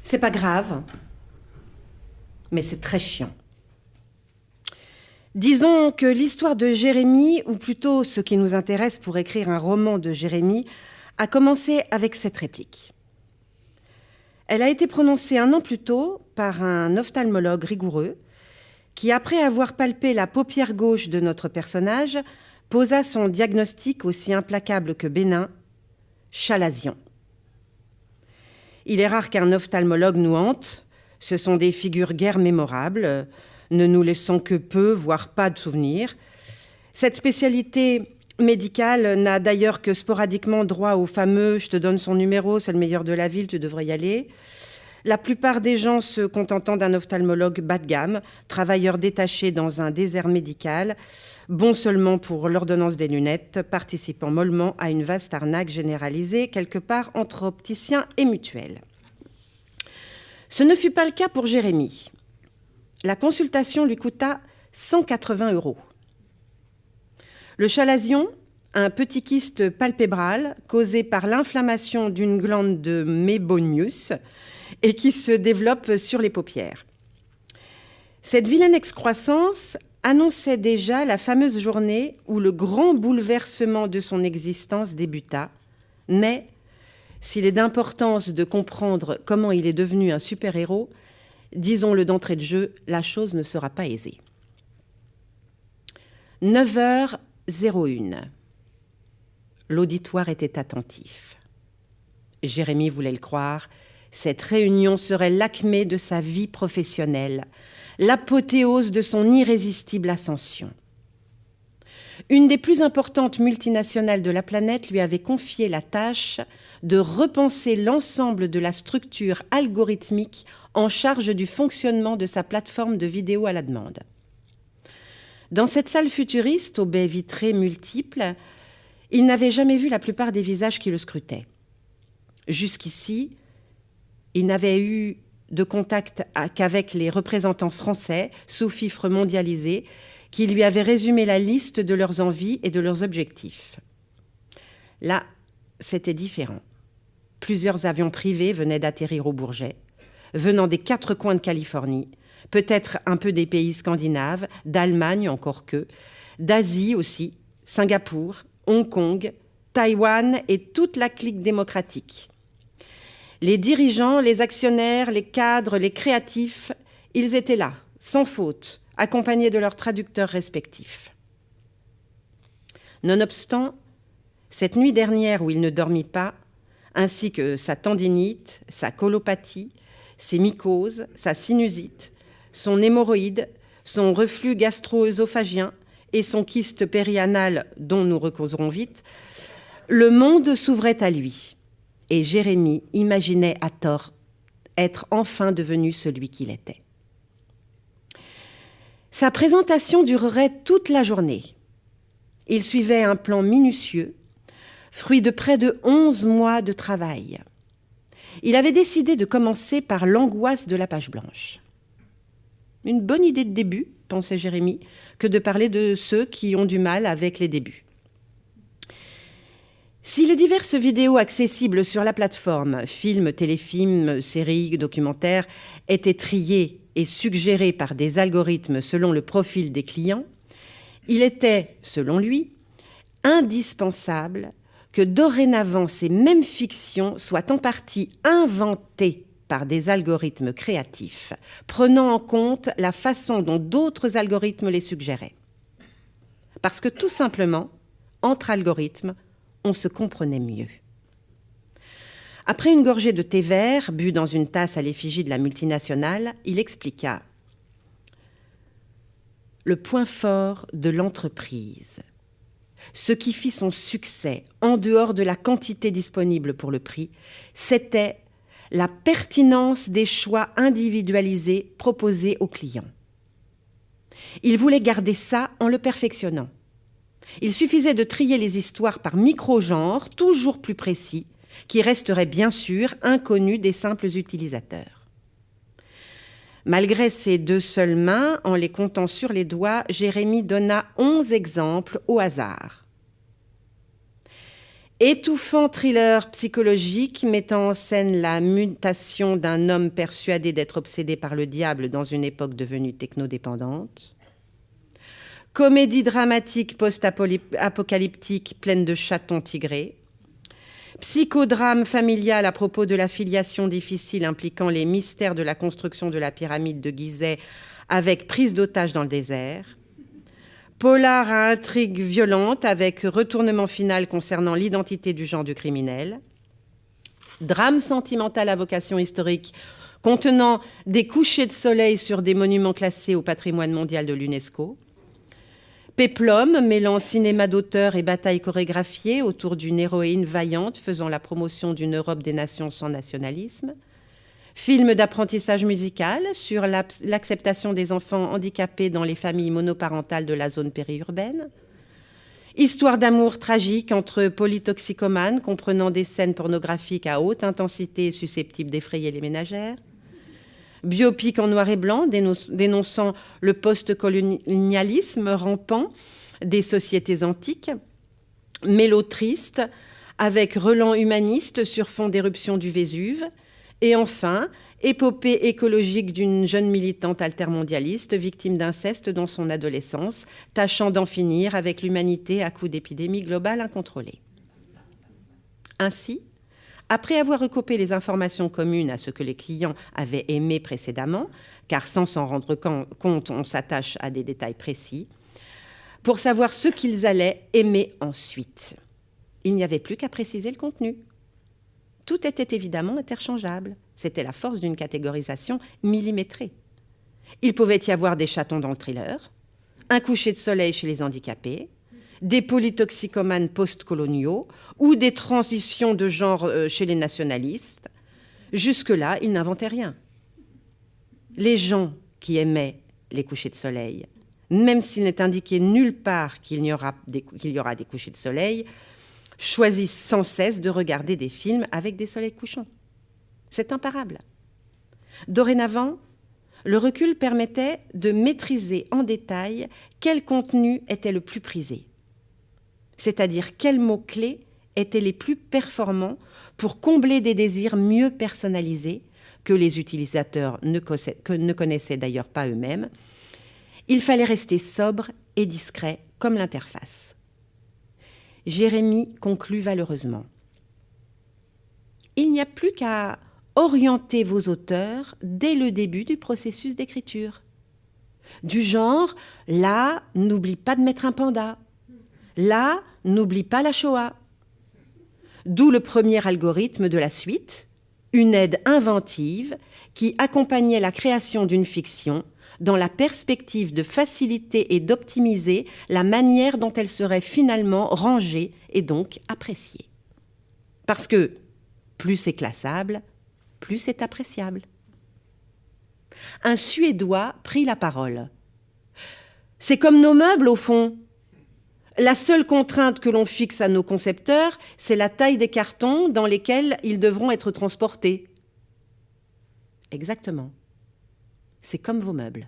C'est pas grave, mais c'est très chiant. Disons que l'histoire de Jérémie, ou plutôt ce qui nous intéresse pour écrire un roman de Jérémie, a commencé avec cette réplique. Elle a été prononcée 1 an plus tôt par un ophtalmologue rigoureux qui, après avoir palpé la paupière gauche de notre personnage, posa son diagnostic aussi implacable que bénin, chalazion. Il est rare qu'un ophtalmologue nous hante, ce sont des figures guère mémorables, ne nous laissant que peu, voire pas de souvenirs. Cette spécialité médicale n'a d'ailleurs que sporadiquement droit au fameux « je te donne son numéro, c'est le meilleur de la ville, tu devrais y aller ». La plupart des gens se contentant d'un ophtalmologue bas de gamme, travailleur détaché dans un désert médical, bon seulement pour l'ordonnance des lunettes, participant mollement à une vaste arnaque généralisée quelque part entre opticiens et mutuelles. Ce ne fut pas le cas pour Jérémie. La consultation lui coûta 180 €. Le chalazion, un petit kyste palpébral causé par l'inflammation d'une glande de Meibomius et qui se développe sur les paupières. Cette vilaine excroissance annonçait déjà la fameuse journée où le grand bouleversement de son existence débuta, mais s'il est d'importance de comprendre comment il est devenu un super-héros, disons-le d'entrée de jeu, la chose ne sera pas aisée. 9h01. L'auditoire était attentif. Jérémie voulait le croire, cette réunion serait l'acmé de sa vie professionnelle, l'apothéose de son irrésistible ascension. Une des plus importantes multinationales de la planète lui avait confié la tâche de repenser l'ensemble de la structure algorithmique en charge du fonctionnement de sa plateforme de vidéo à la demande. Dans cette salle futuriste, aux baies vitrées multiples, il n'avait jamais vu la plupart des visages qui le scrutaient. Jusqu'ici, il n'avait eu de contact qu'avec les représentants français, sous-fifres mondialisés, qui lui avaient résumé la liste de leurs envies et de leurs objectifs. Là, c'était différent. Plusieurs avions privés venaient d'atterrir au Bourget, venant des 4 coins de Californie, peut-être un peu des pays scandinaves, d'Allemagne encore que, d'Asie aussi, Singapour, Hong Kong, Taïwan et toute la clique démocratique. Les dirigeants, les actionnaires, les cadres, les créatifs, ils étaient là, sans faute, accompagnés de leurs traducteurs respectifs. Nonobstant, cette nuit dernière où il ne dormit pas, ainsi que sa tendinite, sa colopathie, ses mycoses, sa sinusite, son hémorroïde, son reflux gastro-œsophagien et son kyste périanal dont nous recauserons vite, le monde s'ouvrait à lui. Et Jérémie imaginait à tort être enfin devenu celui qu'il était. Sa présentation durerait toute la journée. Il suivait un plan minutieux, fruit de près de 11 mois de travail. Il avait décidé de commencer par l'angoisse de la page blanche. Une bonne idée de début, pensait Jérémie, que de parler de ceux qui ont du mal avec les débuts. Si les diverses vidéos accessibles sur la plateforme, films, téléfilms, séries, documentaires, étaient triées et suggérées par des algorithmes selon le profil des clients, il était, selon lui, indispensable que dorénavant ces mêmes fictions soient en partie inventées par des algorithmes créatifs, prenant en compte la façon dont d'autres algorithmes les suggéraient. Parce que tout simplement, entre algorithmes, on se comprenait mieux. Après une gorgée de thé vert, bu dans une tasse à l'effigie de la multinationale, il expliqua « Le point fort de l'entreprise, ce qui fit son succès en dehors de la quantité disponible pour le prix, c'était la pertinence des choix individualisés proposés aux clients. Il voulait garder ça en le perfectionnant. Il suffisait de trier les histoires par micro-genre, toujours plus précis, qui resteraient bien sûr inconnus des simples utilisateurs. Malgré ses 2 seules mains, en les comptant sur les doigts, Jérémie donna 11 exemples au hasard. Étouffant thriller psychologique mettant en scène la mutation d'un homme persuadé d'être obsédé par le diable dans une époque devenue technodépendante. Comédie dramatique post-apocalyptique pleine de chatons tigrés. Psychodrame familial à propos de la filiation difficile impliquant les mystères de la construction de la pyramide de Gizeh avec prise d'otage dans le désert. Polar à intrigue violente avec retournement final concernant l'identité du genre du criminel. Drame sentimental à vocation historique contenant des couchers de soleil sur des monuments classés au patrimoine mondial de l'UNESCO. Péplum, mêlant cinéma d'auteur et bataille chorégraphiée autour d'une héroïne vaillante faisant la promotion d'une Europe des nations sans nationalisme. Film d'apprentissage musical sur l'acceptation des enfants handicapés dans les familles monoparentales de la zone périurbaine. Histoire d'amour tragique entre polytoxicomanes comprenant des scènes pornographiques à haute intensité susceptibles d'effrayer les ménagères. Biopic en noir et blanc dénonçant le post-colonialisme rampant des sociétés antiques. Mélo triste avec relents humanistes sur fond d'éruption du Vésuve. Et enfin, épopée écologique d'une jeune militante altermondialiste victime d'inceste dans son adolescence, tâchant d'en finir avec l'humanité à coups d'épidémie globale incontrôlée. Ainsi, après avoir recoupé les informations communes à ce que les clients avaient aimé précédemment, car sans s'en rendre compte, on s'attache à des détails précis, pour savoir ce qu'ils allaient aimer ensuite. Il n'y avait plus qu'à préciser le contenu. Tout était évidemment interchangeable. C'était la force d'une catégorisation millimétrée. Il pouvait y avoir des chatons dans le thriller, un coucher de soleil chez les handicapés, des polytoxicomanes post-coloniaux ou des transitions de genre chez les nationalistes. Jusque-là, ils n'inventaient rien. Les gens qui aimaient les couchers de soleil, même s'il n'est indiqué nulle part qu'il y aura des couchers de soleil, choisissent sans cesse de regarder des films avec des soleils couchants. C'est imparable. Dorénavant, le recul permettait de maîtriser en détail quel contenu était le plus prisé, c'est-à-dire quels mots-clés étaient les plus performants pour combler des désirs mieux personnalisés que les utilisateurs ne connaissaient d'ailleurs pas eux-mêmes. Il fallait rester sobre et discret comme l'interface. Jérémie conclut valeureusement. Il n'y a plus qu'à orienter vos auteurs dès le début du processus d'écriture. Du genre, là, n'oublie pas de mettre un panda. Là, n'oublie pas la Shoah. D'où le premier algorithme de la suite, une aide inventive qui accompagnait la création d'une fiction dans la perspective de faciliter et d'optimiser la manière dont elle serait finalement rangée et donc appréciée. Parce que plus c'est classable, plus c'est appréciable. Un Suédois prit la parole. C'est comme nos meubles, au fond. La seule contrainte que l'on fixe à nos concepteurs, c'est la taille des cartons dans lesquels ils devront être transportés. Exactement. C'est comme vos meubles.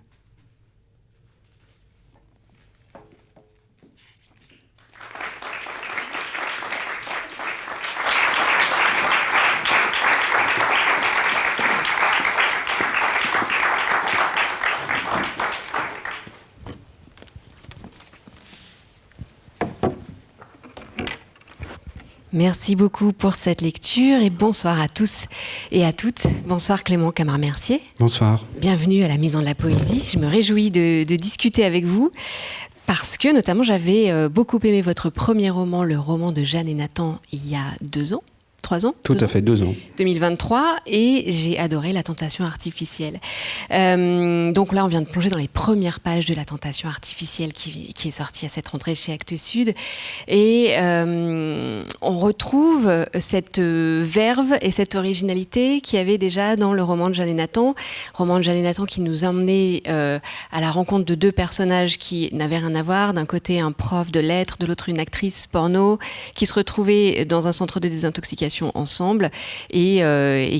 Merci beaucoup pour cette lecture et bonsoir à tous et à toutes. Bonsoir Clément Camard-Mercier. Bonsoir. Bienvenue à la Maison de la Poésie. Je me réjouis de discuter avec vous parce que notamment j'avais beaucoup aimé votre premier roman, le roman de Jeanne et Nathan, il y a 2 ans. 3 ans ? Tout à fait, 2 ans. 2023, et j'ai adoré La Tentation artificielle. Donc là, on vient de plonger dans les premières pages de La Tentation artificielle qui est sortie à cette rentrée chez Actes Sud. Et on retrouve cette verve et cette originalité qu'il y avait déjà dans le roman de Jeanne et Nathan. Roman de Jeanne et Nathan qui nous emmenait à la rencontre de 2 personnages qui n'avaient rien à voir. D'un côté, un prof de lettres, de l'autre, une actrice porno, qui se retrouvaient dans un centre de désintoxication ensemble et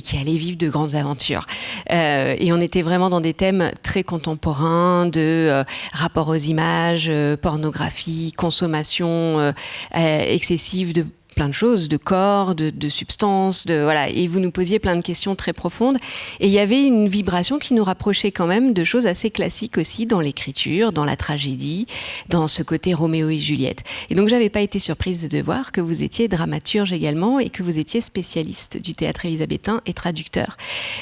qui allaient vivre de grandes aventures. Et on était vraiment dans des thèmes très contemporains de rapport aux images, pornographie, consommation excessive de plein de choses, de corps, de substances, voilà. Et vous nous posiez plein de questions très profondes. Et il y avait une vibration qui nous rapprochait quand même de choses assez classiques aussi dans l'écriture, dans la tragédie, dans ce côté Roméo et Juliette. Et donc, j'avais pas été surprise de voir que vous étiez dramaturge également et que vous étiez spécialiste du théâtre élisabétain et traducteur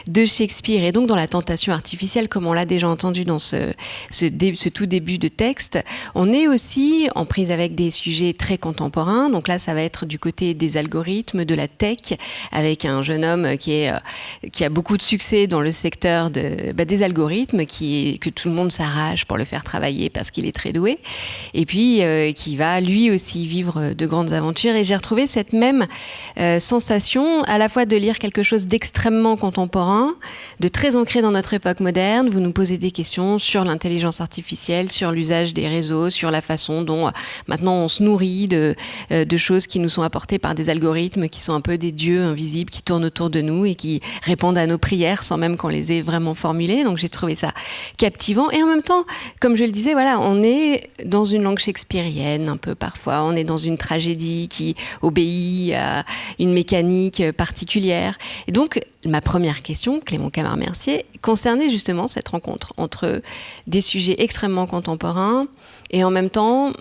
de Shakespeare. Et donc, dans La Tentation artificielle, comme on l'a déjà entendu dans ce tout début de texte, on est aussi en prise avec des sujets très contemporains. Donc là, ça va être du côté des algorithmes, de la tech, avec un jeune homme qui a beaucoup de succès dans le secteur des algorithmes, que tout le monde s'arrache pour le faire travailler parce qu'il est très doué, et puis qui va lui aussi vivre de grandes aventures. Et j'ai retrouvé cette même sensation à la fois de lire quelque chose d'extrêmement contemporain, de très ancré dans notre époque moderne. Vous nous posez des questions sur l'intelligence artificielle, sur l'usage des réseaux, sur la façon dont maintenant on se nourrit de choses qui nous sont apportées par des algorithmes qui sont un peu des dieux invisibles qui tournent autour de nous et qui répondent à nos prières sans même qu'on les ait vraiment formulées. Donc j'ai trouvé ça captivant. Et en même temps, comme je le disais, voilà, on est dans une langue shakespearienne un peu parfois. On est dans une tragédie qui obéit à une mécanique particulière. Et donc, ma première question, Clément Camard-Mercier, concernait justement cette rencontre entre des sujets extrêmement contemporains et en même temps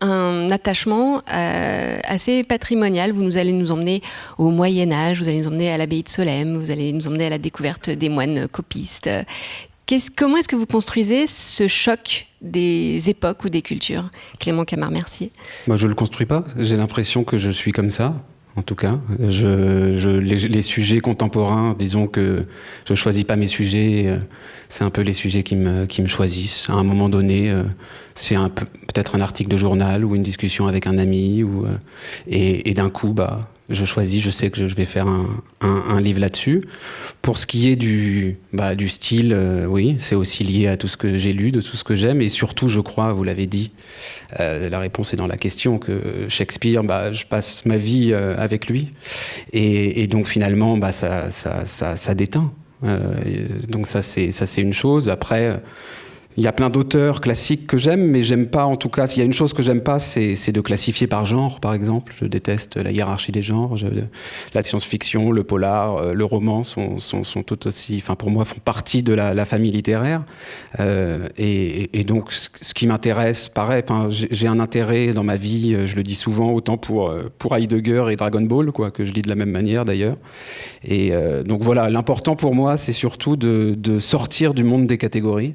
un attachement assez patrimonial. Vous allez nous emmener au Moyen-Âge, vous allez nous emmener à l'abbaye de Solesmes, vous allez nous emmener à la découverte des moines copistes. Comment est-ce que vous construisez ce choc des époques ou des cultures, Clément Camard-Mercier? Moi, je ne le construis pas. J'ai l'impression que je suis comme ça. En tout cas, les sujets contemporains, disons que je ne choisis pas mes sujets, c'est un peu les sujets qui me choisissent. À un moment donné, c'est peut-être un article de journal ou une discussion avec un ami, et d'un coup, je choisis, je sais que je vais faire un livre là-dessus. Pour ce qui est du style, oui, c'est aussi lié à tout ce que j'ai lu, de tout ce que j'aime, et surtout, je crois, vous l'avez dit, la réponse est dans la question, que Shakespeare, je passe ma vie avec lui, et donc finalement, ça déteint. Donc ça c'est une chose. Après, il y a plein d'auteurs classiques que j'aime, mais j'aime pas, en tout cas, s'il y a une chose que j'aime pas, c'est de classifier par genre, par exemple. Je déteste la hiérarchie des genres. La science-fiction, le polar, le roman sont tout aussi, enfin pour moi, font partie de la famille littéraire. Et donc, ce qui m'intéresse, pareil, enfin, j'ai un intérêt dans ma vie, je le dis souvent, autant pour Heidegger et Dragon Ball, quoi, que je lis de la même manière d'ailleurs. Et donc voilà, l'important pour moi, c'est surtout de sortir du monde des catégories.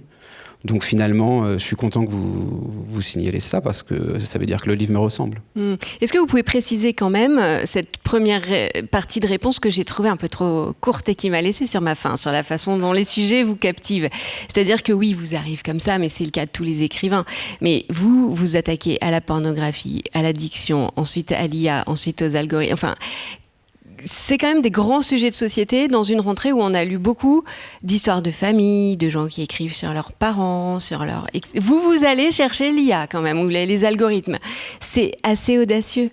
Donc finalement, je suis content que vous signalez ça parce que ça veut dire que le livre me ressemble. Est-ce que vous pouvez préciser quand même cette première partie de réponse que j'ai trouvée un peu trop courte et qui m'a laissé sur ma faim, sur la façon dont les sujets vous captivent? C'est-à-dire que oui, vous arrivez comme ça, mais c'est le cas de tous les écrivains. Mais vous vous attaquez à la pornographie, à l'addiction, ensuite à l'IA, ensuite aux algorithmes. Enfin, c'est quand même des grands sujets de société dans une rentrée où on a lu beaucoup d'histoires de famille, de gens qui écrivent sur leurs parents, sur leur... Vous allez chercher l'IA quand même, ou les algorithmes. C'est assez audacieux.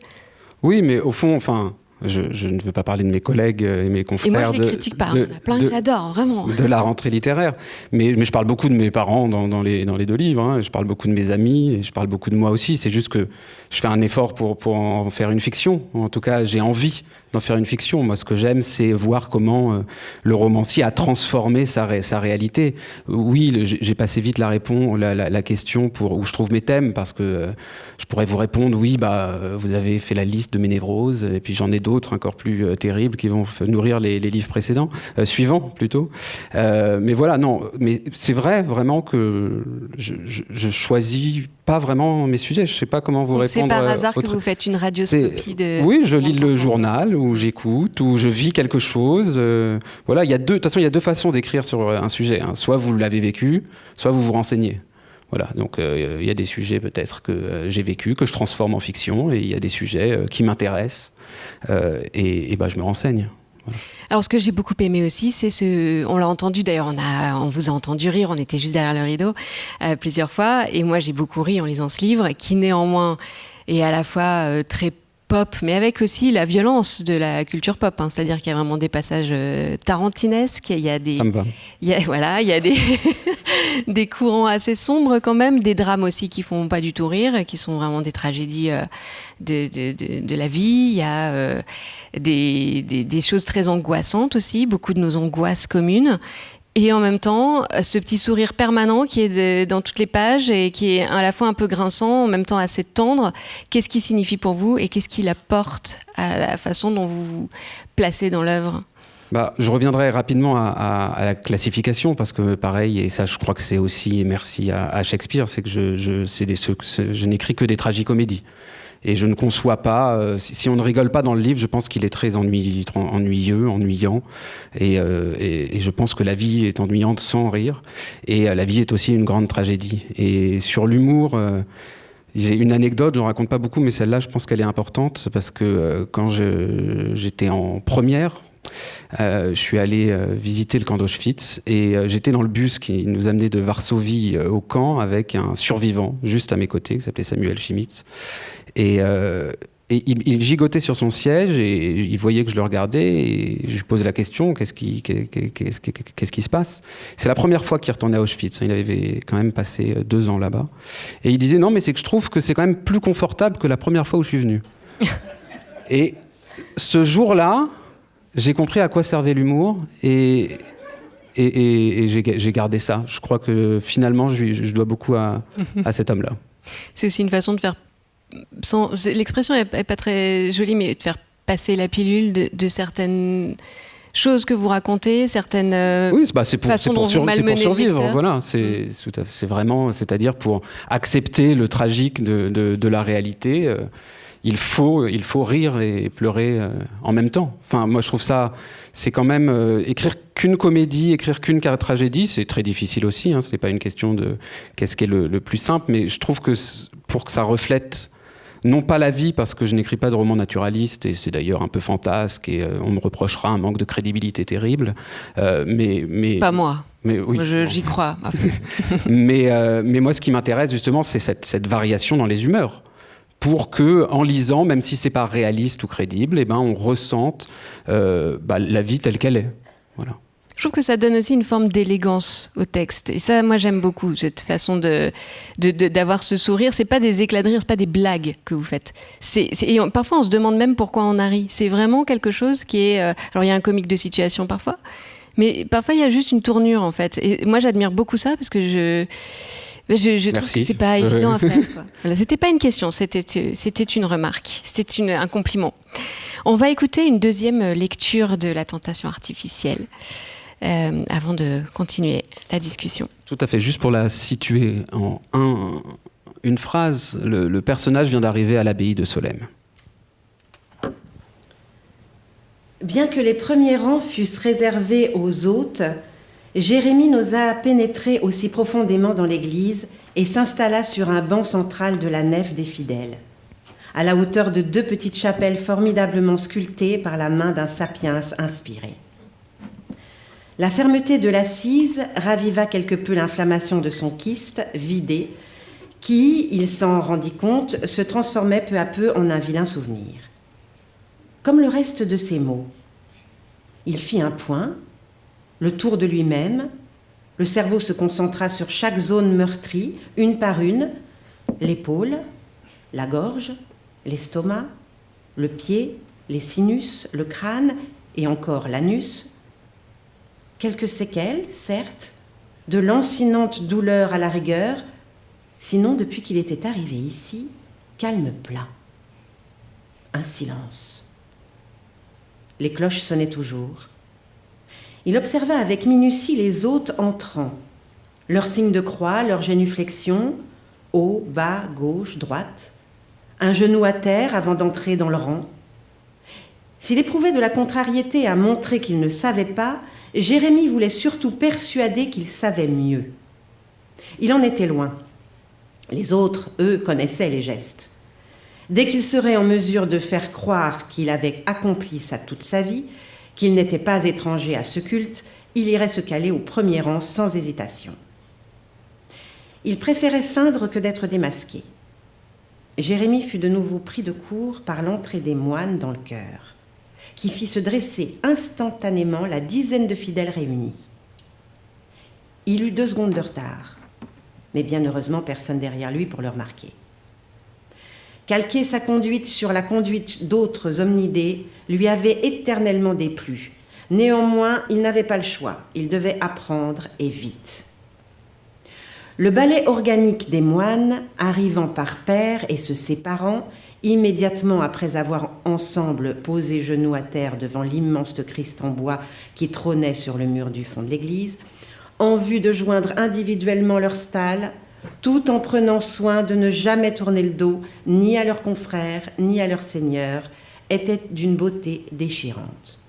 Oui, mais au fond, enfin... Je ne veux pas parler de mes collègues et mes confrères. Et moi, je les critique pas. On a plein que j'adore, vraiment. De la rentrée littéraire. Mais je parle beaucoup de mes parents dans les deux livres. Hein. Je parle beaucoup de mes amis et je parle beaucoup de moi aussi. C'est juste que je fais un effort pour en faire une fiction. En tout cas, j'ai envie d'en faire une fiction. Moi, ce que j'aime, c'est voir comment le romancier a transformé sa réalité. Oui, j'ai passé vite la question où je trouve mes thèmes, parce que je pourrais vous répondre, oui, vous avez fait la liste de mes névroses, et puis j'en ai d'autres encore plus terribles qui vont nourrir les livres précédents, suivants plutôt. Mais voilà, non, mais c'est vrai vraiment que je choisis pas vraiment mes sujets. Je sais pas comment vous répondre. C'est par hasard que vous faites une radioscopie de... Oui, je lis le journal, ou j'écoute, ou je vis quelque chose. Voilà, de toute façon, il y a deux façons d'écrire sur un sujet. Hein. Soit vous l'avez vécu, soit vous vous renseignez. Voilà, donc il y a des sujets peut-être que j'ai vécu, que je transforme en fiction, et il y a des sujets qui m'intéressent, et je me renseigne. Voilà. Alors, ce que j'ai beaucoup aimé aussi, c'est on l'a entendu, d'ailleurs, on vous a entendu rire, on était juste derrière le rideau plusieurs fois, et moi j'ai beaucoup ri en lisant ce livre, qui néanmoins est à la fois très pop, mais avec aussi la violence de la culture pop. Hein. C'est-à-dire qu'il y a vraiment des passages tarantinesques, il y a des... Ça me va. Il y a des, des courants assez sombres quand même, des drames aussi qui font pas du tout rire, qui sont vraiment des tragédies de la vie. Il y a des choses très angoissantes aussi, beaucoup de nos angoisses communes. Et en même temps, ce petit sourire permanent qui est dans toutes les pages et qui est à la fois un peu grinçant, en même temps assez tendre. Qu'est-ce qui signifie pour vous et qu'est-ce qu'il apporte à la façon dont vous vous placez dans l'œuvre ? Je reviendrai rapidement à la classification, parce que pareil, et ça je crois que c'est aussi, merci à Shakespeare, c'est que je n'écris que des tragicomédies. Et je ne conçois pas, si on ne rigole pas dans le livre, je pense qu'il est très ennuyeux, ennuyant. Et je pense que la vie est ennuyante sans rire. Et la vie est aussi une grande tragédie. Et sur l'humour, j'ai une anecdote, je n'en raconte pas beaucoup, mais celle-là, je pense qu'elle est importante, parce que quand j'étais en première, je suis allé visiter le camp d'Auschwitz et j'étais dans le bus qui nous amenait de Varsovie au camp avec un survivant juste à mes côtés qui s'appelait Samuel Chimitz et il gigotait sur son siège et il voyait que je le regardais et je lui posais la question, qu'est-ce qui se passe ? C'est la première fois qu'il retournait à Auschwitz, il avait quand même passé 2 ans là-bas et il disait non mais c'est que je trouve que c'est quand même plus confortable que la première fois où je suis venu. Et ce jour-là, j'ai compris à quoi servait l'humour et j'ai gardé ça. Je crois que finalement, je dois beaucoup à cet homme-là. C'est aussi une façon de faire... L'expression n'est pas très jolie, mais de faire passer la pilule de certaines choses que vous racontez, certaines façons dont vous malmenez le survivre. Voilà, c'est vraiment... C'est-à-dire pour accepter le tragique de la réalité... Il faut rire et pleurer en même temps. Enfin, moi, je trouve ça, c'est quand même écrire qu'une comédie, écrire qu'une tragédie, c'est très difficile aussi. Hein, c'est pas une question de qu'est-ce qui est le plus simple, mais je trouve que pour que ça reflète non pas la vie, parce que je n'écris pas de roman naturaliste et c'est d'ailleurs un peu fantasque et on me reprochera un manque de crédibilité terrible. Mais pas moi. Mais oui, j'y crois. mais moi, ce qui m'intéresse justement, c'est cette variation dans les humeurs. Pour que, en lisant, même si c'est pas réaliste ou crédible, on ressente la vie telle qu'elle est. Voilà. Je trouve que ça donne aussi une forme d'élégance au texte. Et ça, moi, j'aime beaucoup cette façon d'avoir ce sourire. C'est pas des éclats de rire, c'est pas des blagues que vous faites. Et parfois, on se demande même pourquoi on a ri. C'est vraiment quelque chose qui est... alors, il y a un comique de situation parfois, mais parfois, il y a juste une tournure, en fait. Et moi, j'admire beaucoup ça parce que je trouve que c'est pas évident à faire. Quoi. Voilà, c'était pas une question, c'était une remarque, c'était un compliment. On va écouter une deuxième lecture de La tentation artificielle avant de continuer la discussion. Tout à fait, juste pour la situer en une phrase, le personnage vient d'arriver à l'abbaye de Solesmes. Bien que les premiers rangs fussent réservés aux hôtes, Jérémie n'osa pénétrer aussi profondément dans l'église et s'installa sur un banc central de la nef des fidèles, à la hauteur de 2 petites chapelles formidablement sculptées par la main d'un sapiens inspiré. La fermeté de l'assise raviva quelque peu l'inflammation de son kyste vidé, qui, il s'en rendit compte, se transformait peu à peu en un vilain souvenir. Comme le reste de ses mots, il fit un point, le tour de lui-même, le cerveau se concentra sur chaque zone meurtrie, une par une, l'épaule, la gorge, l'estomac, le pied, les sinus, le crâne et encore l'anus. Quelques séquelles, certes, de lancinantes douleurs à la rigueur, sinon depuis qu'il était arrivé ici, calme plat. Un silence. Les cloches sonnaient toujours. Il observa avec minutie les hôtes entrant, leurs signes de croix, leurs génuflexions, haut, bas, gauche, droite, un genou à terre avant d'entrer dans le rang. S'il éprouvait de la contrariété à montrer qu'il ne savait pas, Jérémie voulait surtout persuader qu'il savait mieux. Il en était loin. Les autres, eux, connaissaient les gestes. Dès qu'il serait en mesure de faire croire qu'il avait accompli ça toute sa vie, qu'il n'était pas étranger à ce culte, il irait se caler au premier rang sans hésitation. Il préférait feindre que d'être démasqué. Jérémie fut de nouveau pris de court par l'entrée des moines dans le chœur, qui fit se dresser instantanément la dizaine de fidèles réunis. Il eut 2 secondes de retard, mais bien heureusement personne derrière lui pour le remarquer. Calquer sa conduite sur la conduite d'autres hominidés lui avait éternellement déplu. Néanmoins, il n'avait pas le choix, il devait apprendre et vite. Le ballet organique des moines, arrivant par paires et se séparant, immédiatement après avoir ensemble posé genoux à terre devant l'immense Christ en bois qui trônait sur le mur du fond de l'église, en vue de joindre individuellement leurs stalles, tout en prenant soin de ne jamais tourner le dos ni à leurs confrères ni à leur seigneur, était d'une beauté déchirante.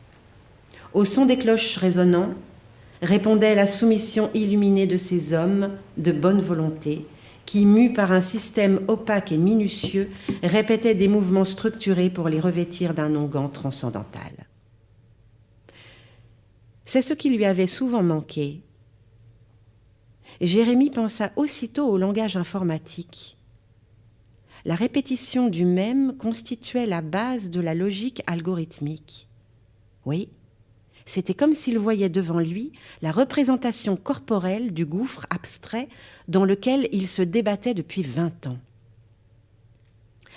Au son des cloches résonnant, répondait la soumission illuminée de ces hommes de bonne volonté qui, mus par un système opaque et minutieux, répétaient des mouvements structurés pour les revêtir d'un onguent transcendantal. C'est ce qui lui avait souvent manqué. Jérémie pensa aussitôt au langage informatique. La répétition du même constituait la base de la logique algorithmique. Oui, c'était comme s'il voyait devant lui la représentation corporelle du gouffre abstrait dans lequel il se débattait depuis 20 ans.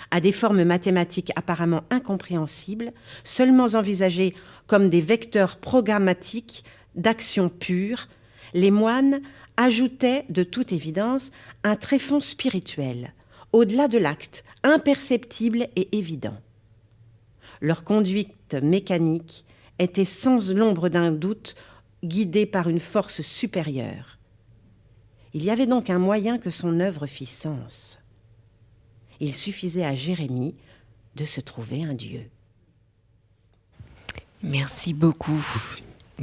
À des formes mathématiques apparemment incompréhensibles, seulement envisagées comme des vecteurs programmatiques d'action pure, les moines ajoutaient, de toute évidence, un tréfonds spirituel, au-delà de l'acte, imperceptible et évident. Leur conduite mécanique était sans l'ombre d'un doute guidée par une force supérieure. Il y avait donc un moyen que son œuvre fît sens. Il suffisait à Jérémie de se trouver un Dieu. Merci beaucoup.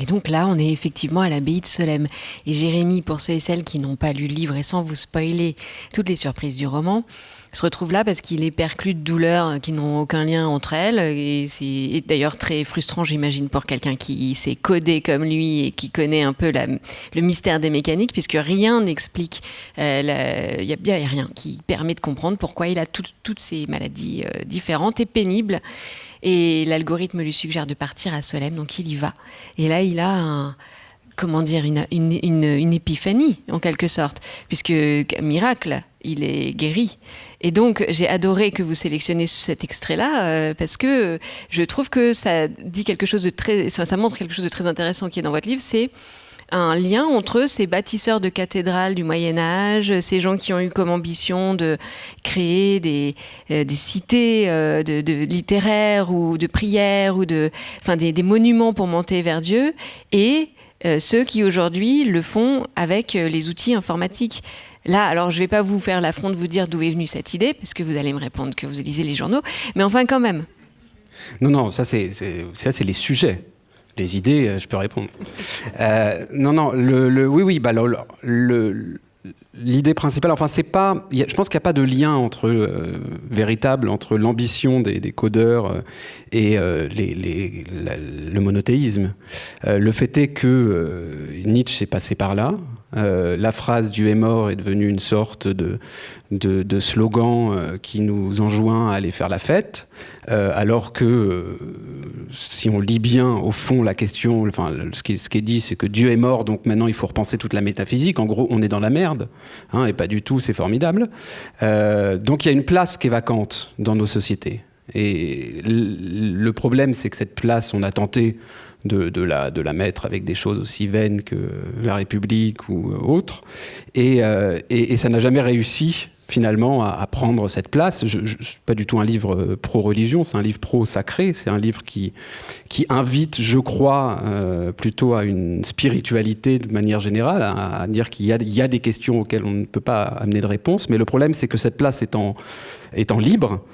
Et donc là, on est effectivement à l'abbaye de Solesmes. Et Jérémie, pour ceux et celles qui n'ont pas lu le livre et sans vous spoiler toutes les surprises du roman, se retrouve là parce qu'il est perclus de douleurs qui n'ont aucun lien entre elles. Et c'est d'ailleurs très frustrant, j'imagine, pour quelqu'un qui s'est codé comme lui et qui connaît un peu le mystère des mécaniques, puisque rien n'explique, il y a rien qui permet de comprendre pourquoi il a toutes ces maladies différentes et pénibles. Et l'algorithme lui suggère de partir à Solesmes, donc il y va. Et là, il a une épiphanie, en quelque sorte, puisque, miracle, il est guéri. Et donc, j'ai adoré que vous sélectionniez cet extrait-là, parce que je trouve que ça dit quelque chose de ça montre quelque chose de très intéressant qui est dans votre livre, c'est un lien entre ces bâtisseurs de cathédrales du Moyen-Âge, ces gens qui ont eu comme ambition de créer des cités de littéraires ou de prières, ou des monuments pour monter vers Dieu, et ceux qui aujourd'hui le font avec les outils informatiques. Là, alors je ne vais pas vous faire l'affront de vous dire d'où est venue cette idée, parce que vous allez me répondre que vous lisez les journaux, mais enfin quand même. Non, ça c'est les sujets. Les idées, je peux répondre. L'idée principale, enfin, c'est pas. Je pense qu'il n'y a pas de lien véritable entre l'ambition des codeurs et le monothéisme. Le fait est que Nietzsche est passé par là. La phrase Dieu est mort est devenue une sorte de slogan qui nous enjoint à aller faire la fête, alors que si on lit bien au fond la question, enfin ce qui est dit, c'est que Dieu est mort, donc maintenant il faut repenser toute la métaphysique. En gros, on est dans la merde, et pas du tout, c'est formidable. Donc il y a une place qui est vacante dans nos sociétés. Et le problème, c'est que cette place, on a tenté de la mettre avec des choses aussi vaines que la République ou autre, et ça n'a jamais réussi finalement à prendre cette place. Pas du tout un livre pro-religion, c'est un livre pro-sacré, c'est un livre qui invite, je crois, plutôt à une spiritualité de manière générale, à dire qu'il y a des questions auxquelles on ne peut pas amener de réponse, mais le problème, c'est que cette place étant libre,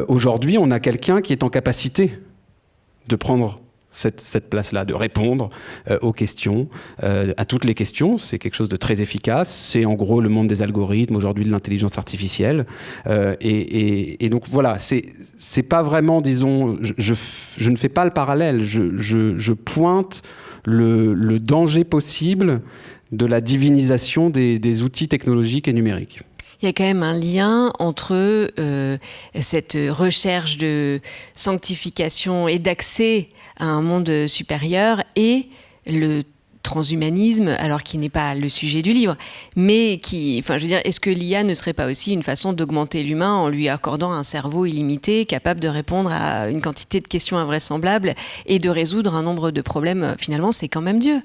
aujourd'hui, on a quelqu'un qui est en capacité de prendre cette place-là, de répondre aux questions, à toutes les questions. C'est quelque chose de très efficace. C'est en gros le monde des algorithmes, aujourd'hui de l'intelligence artificielle. Et donc voilà, c'est pas vraiment, disons, je ne fais pas le parallèle. Je pointe le danger possible de la divinisation des outils technologiques et numériques. il y a quand même un lien entre cette recherche de sanctification et d'accès à un monde supérieur et le transhumanisme, alors qui n'est pas le sujet du livre, mais qui, enfin, je veux dire, est-ce que l'IA ne serait pas aussi une façon d'augmenter l'humain en lui accordant un cerveau illimité, capable de répondre à une quantité de questions invraisemblables et de résoudre un nombre de problèmes? Finalement, c'est quand même Dieu.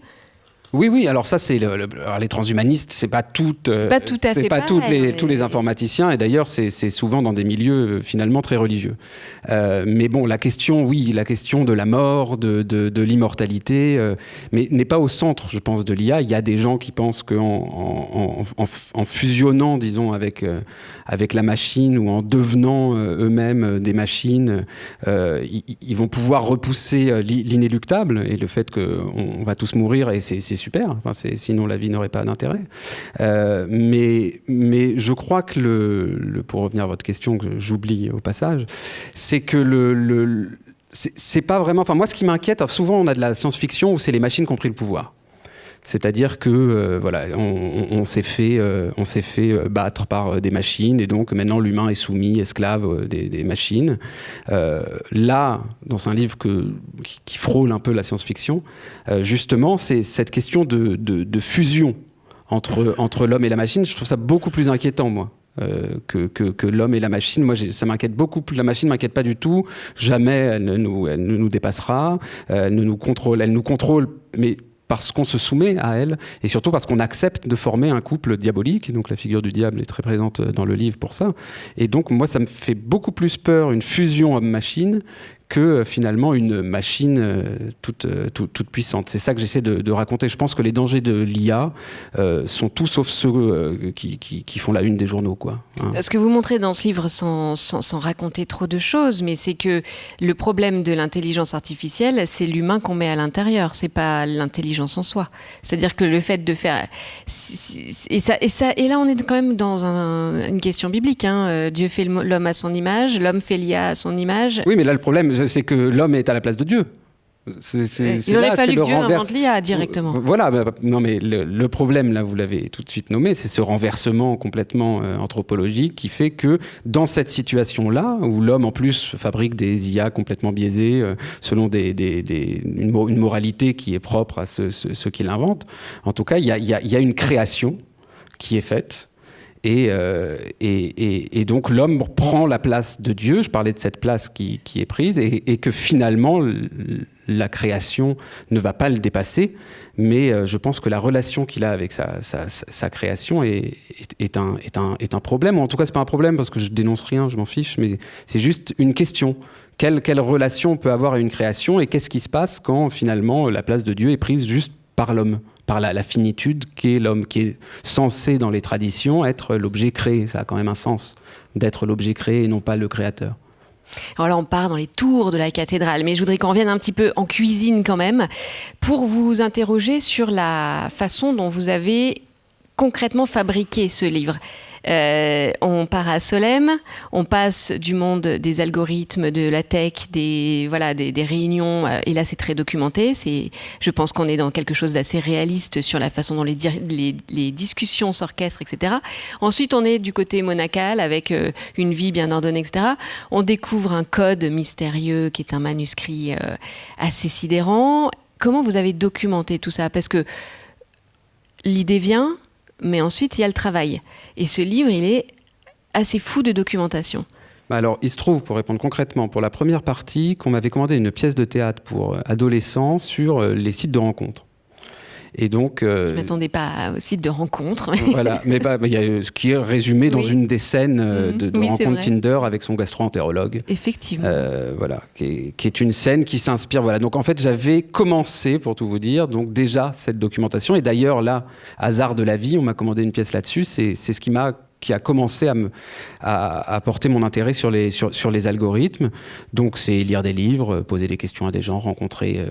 Oui, alors ça, c'est alors les transhumanistes, c'est pas tous les informaticiens, et d'ailleurs, c'est souvent dans des milieux finalement très religieux. Mais bon, la question de la mort, de l'immortalité, mais n'est pas au centre, je pense, de l'IA. Il y a des gens qui pensent qu'en en fusionnant, disons, avec la machine ou en devenant eux-mêmes des machines, ils vont pouvoir repousser l'inéluctable et le fait qu'on va tous mourir, et c'est super, enfin, sinon la vie n'aurait pas d'intérêt. Mais je crois que pour revenir à votre question que j'oublie au passage, c'est que c'est pas vraiment... Enfin, moi, ce qui m'inquiète, souvent on a de la science-fiction où c'est les machines qui ont pris le pouvoir. C'est-à-dire que voilà, on s'est fait battre par des machines, et donc maintenant l'humain est soumis, esclave des machines. Là, dans un livre qui frôle un peu la science-fiction, justement, c'est cette question de fusion entre l'homme et la machine. Je trouve ça beaucoup plus inquiétant, moi. Que l'homme et la machine. Moi, ça m'inquiète beaucoup plus. La machine ne m'inquiète pas du tout. Jamais elle ne nous dépassera. Elle nous contrôle, mais parce qu'on se soumet à elle, et surtout parce qu'on accepte de former un couple diabolique. Donc la figure du diable est très présente dans le livre pour ça. Et donc moi, ça me fait beaucoup plus peur une fusion homme-machine que finalement une machine toute puissante. C'est ça que j'essaie de raconter. Je pense que les dangers de l'IA sont tout sauf ceux qui font la une des journaux, quoi. Hein. Ce que vous montrez dans ce livre, sans raconter trop de choses, mais c'est que le problème de l'intelligence artificielle, c'est l'humain qu'on met à l'intérieur, c'est pas l'intelligence en soi. C'est-à-dire que le fait de faire... Et là, on est quand même dans une question biblique. Hein. Dieu fait l'homme à son image, l'homme fait l'IA à son image. Oui, mais là, le problème, c'est que l'homme est à la place de Dieu. Il aurait fallu que Dieu invente l'IA directement. Voilà, non, mais le problème, là, vous l'avez tout de suite nommé, c'est ce renversement complètement anthropologique qui fait que dans cette situation-là, où l'homme en plus fabrique des IA complètement biaisés selon une moralité qui est propre à ceux qui l'inventent, en tout cas, il y a une création qui est faite. Et donc l'homme prend la place de Dieu. Je parlais de cette place qui est prise, et que finalement la création ne va pas le dépasser, mais je pense que la relation qu'il a avec sa création est un problème. En tout cas, c'est pas un problème parce que je dénonce rien, je m'en fiche, mais c'est juste une question. Quelle relation on peut avoir à une création, et qu'est-ce qui se passe quand finalement la place de Dieu est prise juste par l'homme, par la finitude qu'est l'homme, qui est censé dans les traditions être l'objet créé. Ça a quand même un sens d'être l'objet créé et non pas le créateur. Alors là, on part dans les tours de la cathédrale, mais je voudrais qu'on revienne un petit peu en cuisine quand même, pour vous interroger sur la façon dont vous avez concrètement fabriqué ce livre. On part à Solem, on passe du monde des algorithmes, de la tech, des réunions, et là c'est très documenté. Je pense qu'on est dans quelque chose d'assez réaliste sur la façon dont les discussions s'orchestrent, etc. Ensuite, on est du côté monacal avec une vie bien ordonnée, etc. On découvre un code mystérieux qui est un manuscrit assez sidérant. Comment vous avez documenté tout ça? Parce que l'idée vient, mais ensuite il y a le travail. Et ce livre, il est assez fou de documentation. Alors, il se trouve, pour répondre concrètement, pour la première partie, qu'on m'avait commandé une pièce de théâtre pour adolescents sur les sites de rencontres. Et donc, je ne m'attendais pas au site de rencontres. Voilà, mais il y a ce qui est résumé dans une des scènes de rencontre Tinder avec son gastro-entérologue. Effectivement. Voilà, qui est une scène qui s'inspire. Voilà. Donc en fait, j'avais commencé, pour tout vous dire, donc déjà cette documentation. Et d'ailleurs, là, hasard de la vie, on m'a commandé une pièce là-dessus. C'est ce qui a commencé à porter mon intérêt sur les algorithmes. Donc c'est lire des livres, poser des questions à des gens, rencontrer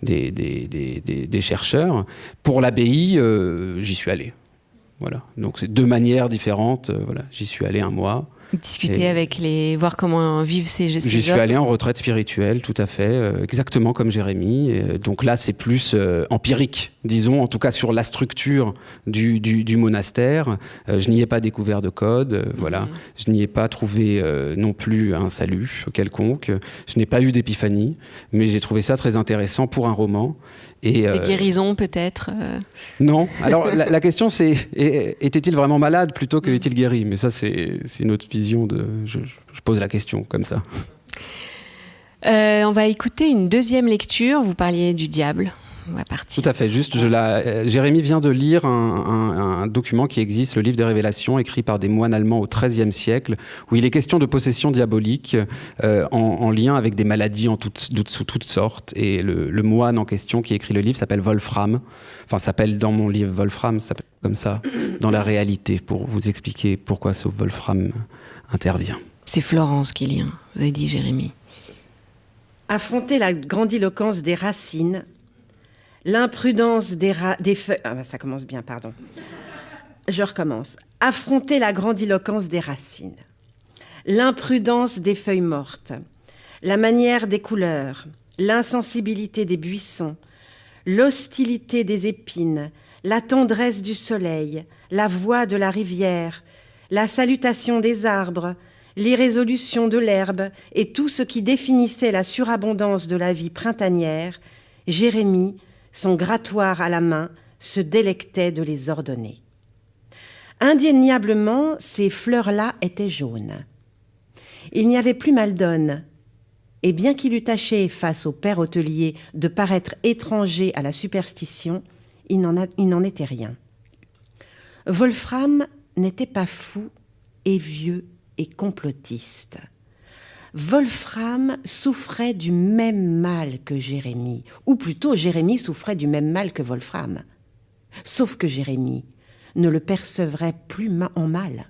des chercheurs. Pour l'abbaye, j'y suis allé. Voilà. Donc c'est deux manières différentes. Voilà. J'y suis allé un mois. Discuter voir comment vivent ces J'y suis hommes. allé en retraite spirituelle, tout à fait, exactement comme Jérémie. Donc là, c'est plus empirique, disons, en tout cas sur la structure du monastère. Je n'y ai pas découvert de code, voilà. Je n'y ai pas trouvé non plus un salut quelconque. Je n'ai pas eu d'épiphanie, mais j'ai trouvé ça très intéressant pour un roman. Et, des guérisons peut-être Non. Alors la question c'est, était-il vraiment malade plutôt que est-il guéri? Mais ça c'est une autre vision de... Je pose la question comme ça. On va écouter une deuxième lecture. Vous parliez du diable. On va partir. Tout à fait. Juste, Jérémie vient de lire un document qui existe, le livre des Révélations, écrit par des moines allemands au XIIIe siècle, où il est question de possession diabolique en lien avec des maladies sous toutes sortes. Et le moine en question qui écrit le livre s'appelle Wolfram. Enfin, s'appelle dans mon livre Wolfram, s'appelle comme ça, dans la réalité, pour vous expliquer pourquoi ce Wolfram intervient. C'est Florence qui lit, hein. Vous avez dit Jérémie. Affronter la grandiloquence des racines, l'imprudence des feuilles... Ah, ça commence bien, pardon. Je recommence. Affronter la grandiloquence des racines, l'imprudence des feuilles mortes, la manière des couleurs, l'insensibilité des buissons, l'hostilité des épines, la tendresse du soleil, la voix de la rivière, la salutation des arbres, l'irrésolution de l'herbe et tout ce qui définissait la surabondance de la vie printanière, Jérémie, son grattoir à la main, se délectait de les ordonner. Indéniablement, ces fleurs-là étaient jaunes. Il n'y avait plus Maldon, et bien qu'il eût tâché, face au père hôtelier, de paraître étranger à la superstition, il n'en était rien. Wolfram n'était pas fou et vieux et complotiste. Wolfram souffrait du même mal que Jérémie, ou plutôt Jérémie souffrait du même mal que Wolfram. Sauf que Jérémie ne le percevrait plus en mal.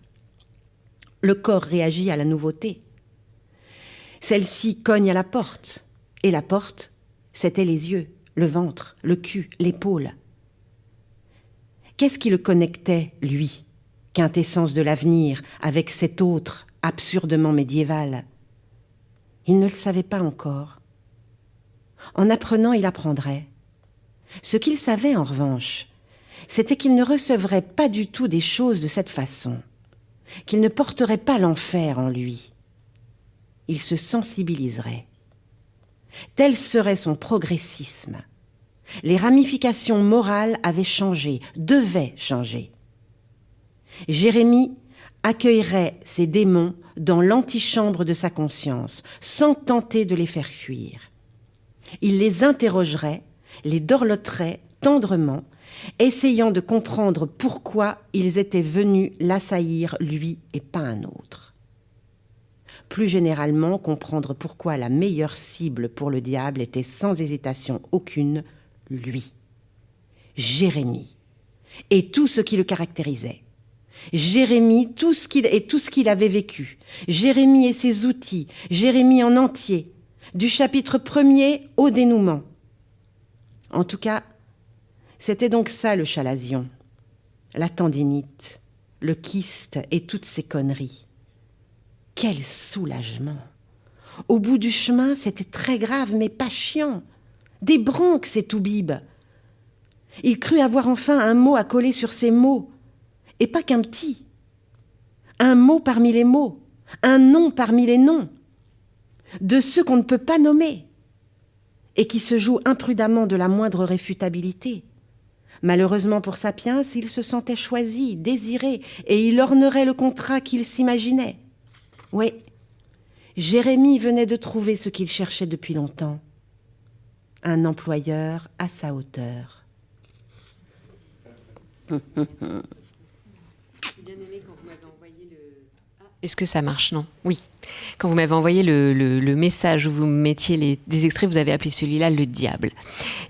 Le corps réagit à la nouveauté. Celle-ci cogne à la porte, et la porte, c'était les yeux, le ventre, le cul, l'épaule. Qu'est-ce qui le connectait, lui, quintessence de l'avenir, avec cet autre absurdement médiéval ? Il ne le savait pas encore. En apprenant, il apprendrait. Ce qu'il savait, en revanche, c'était qu'il ne recevrait pas du tout des choses de cette façon, qu'il ne porterait pas l'enfer en lui. Il se sensibiliserait. Tel serait son progressisme. Les ramifications morales avaient changé, devaient changer. Jérémie accueillerait ces démons dans l'antichambre de sa conscience, sans tenter de les faire fuir. Il les interrogerait, les dorloterait tendrement, essayant de comprendre pourquoi ils étaient venus l'assaillir, lui et pas un autre. Plus généralement, comprendre pourquoi la meilleure cible pour le diable était sans hésitation aucune, lui, Jérémie, et tout ce qui le caractérisait. Jérémie, tout ce qu'il avait vécu. Jérémie et ses outils. Jérémie en entier. Du chapitre 1er au dénouement. En tout cas, c'était donc ça le chalazion. La tendinite, le kyste et toutes ces conneries. Quel soulagement! Au bout du chemin, c'était très grave, mais pas chiant. Des bronques, ces toubibs. Il crut avoir enfin un mot à coller sur ses mots. Et pas qu'un petit. Un mot parmi les mots, un nom parmi les noms, de ceux qu'on ne peut pas nommer, et qui se jouent imprudemment de la moindre réfutabilité. Malheureusement pour Sapiens, il se sentait choisi, désiré, et il ornerait le contrat qu'il s'imaginait. Oui, Jérémie venait de trouver ce qu'il cherchait depuis longtemps. Un employeur à sa hauteur. Est-ce que ça marche? Non. Oui. Quand vous m'avez envoyé le message où vous mettiez des extraits, vous avez appelé celui-là le diable.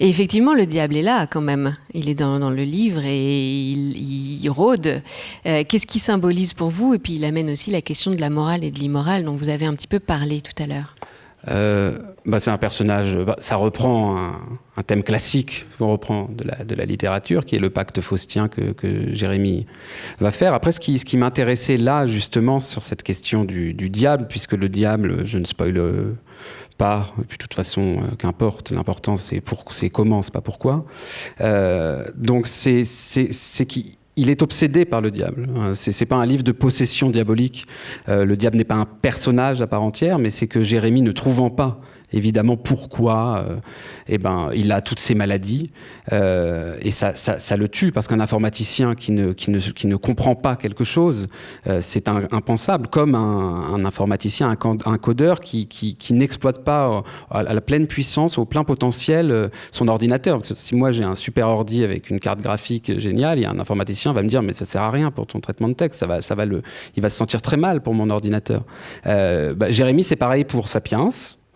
Et effectivement, le diable est là quand même. Il est dans le livre et il rôde. Qu'est-ce qui symbolise pour vous? Et puis il amène aussi la question de la morale et de l'immorale dont vous avez un petit peu parlé tout à l'heure. C'est un personnage, ça reprend un thème classique, on reprend de la littérature, qui est le pacte faustien que Jérémie va faire. Après, ce qui m'intéressait là, justement, sur cette question du diable, puisque le diable, je ne spoile pas, de toute façon, qu'importe, l'important c'est comment, c'est pas pourquoi. Donc c'est qu'il est obsédé par le diable. C'est pas un livre de possession diabolique. Le diable n'est pas un personnage à part entière, mais c'est que Jérémie, ne trouvant pas évidemment pourquoi il a toutes ces maladies et ça le tue, parce qu'un informaticien qui ne comprend pas quelque chose, c'est impensable, comme un informaticien, un codeur qui n'exploite pas à la pleine puissance, au plein potentiel son ordinateur. Parce que si moi j'ai un super ordi avec une carte graphique géniale, il y a un informaticien va me dire mais ça sert à rien pour ton traitement de texte, il va se sentir très mal pour mon ordinateur. Jérémie, c'est pareil pour Sapiens.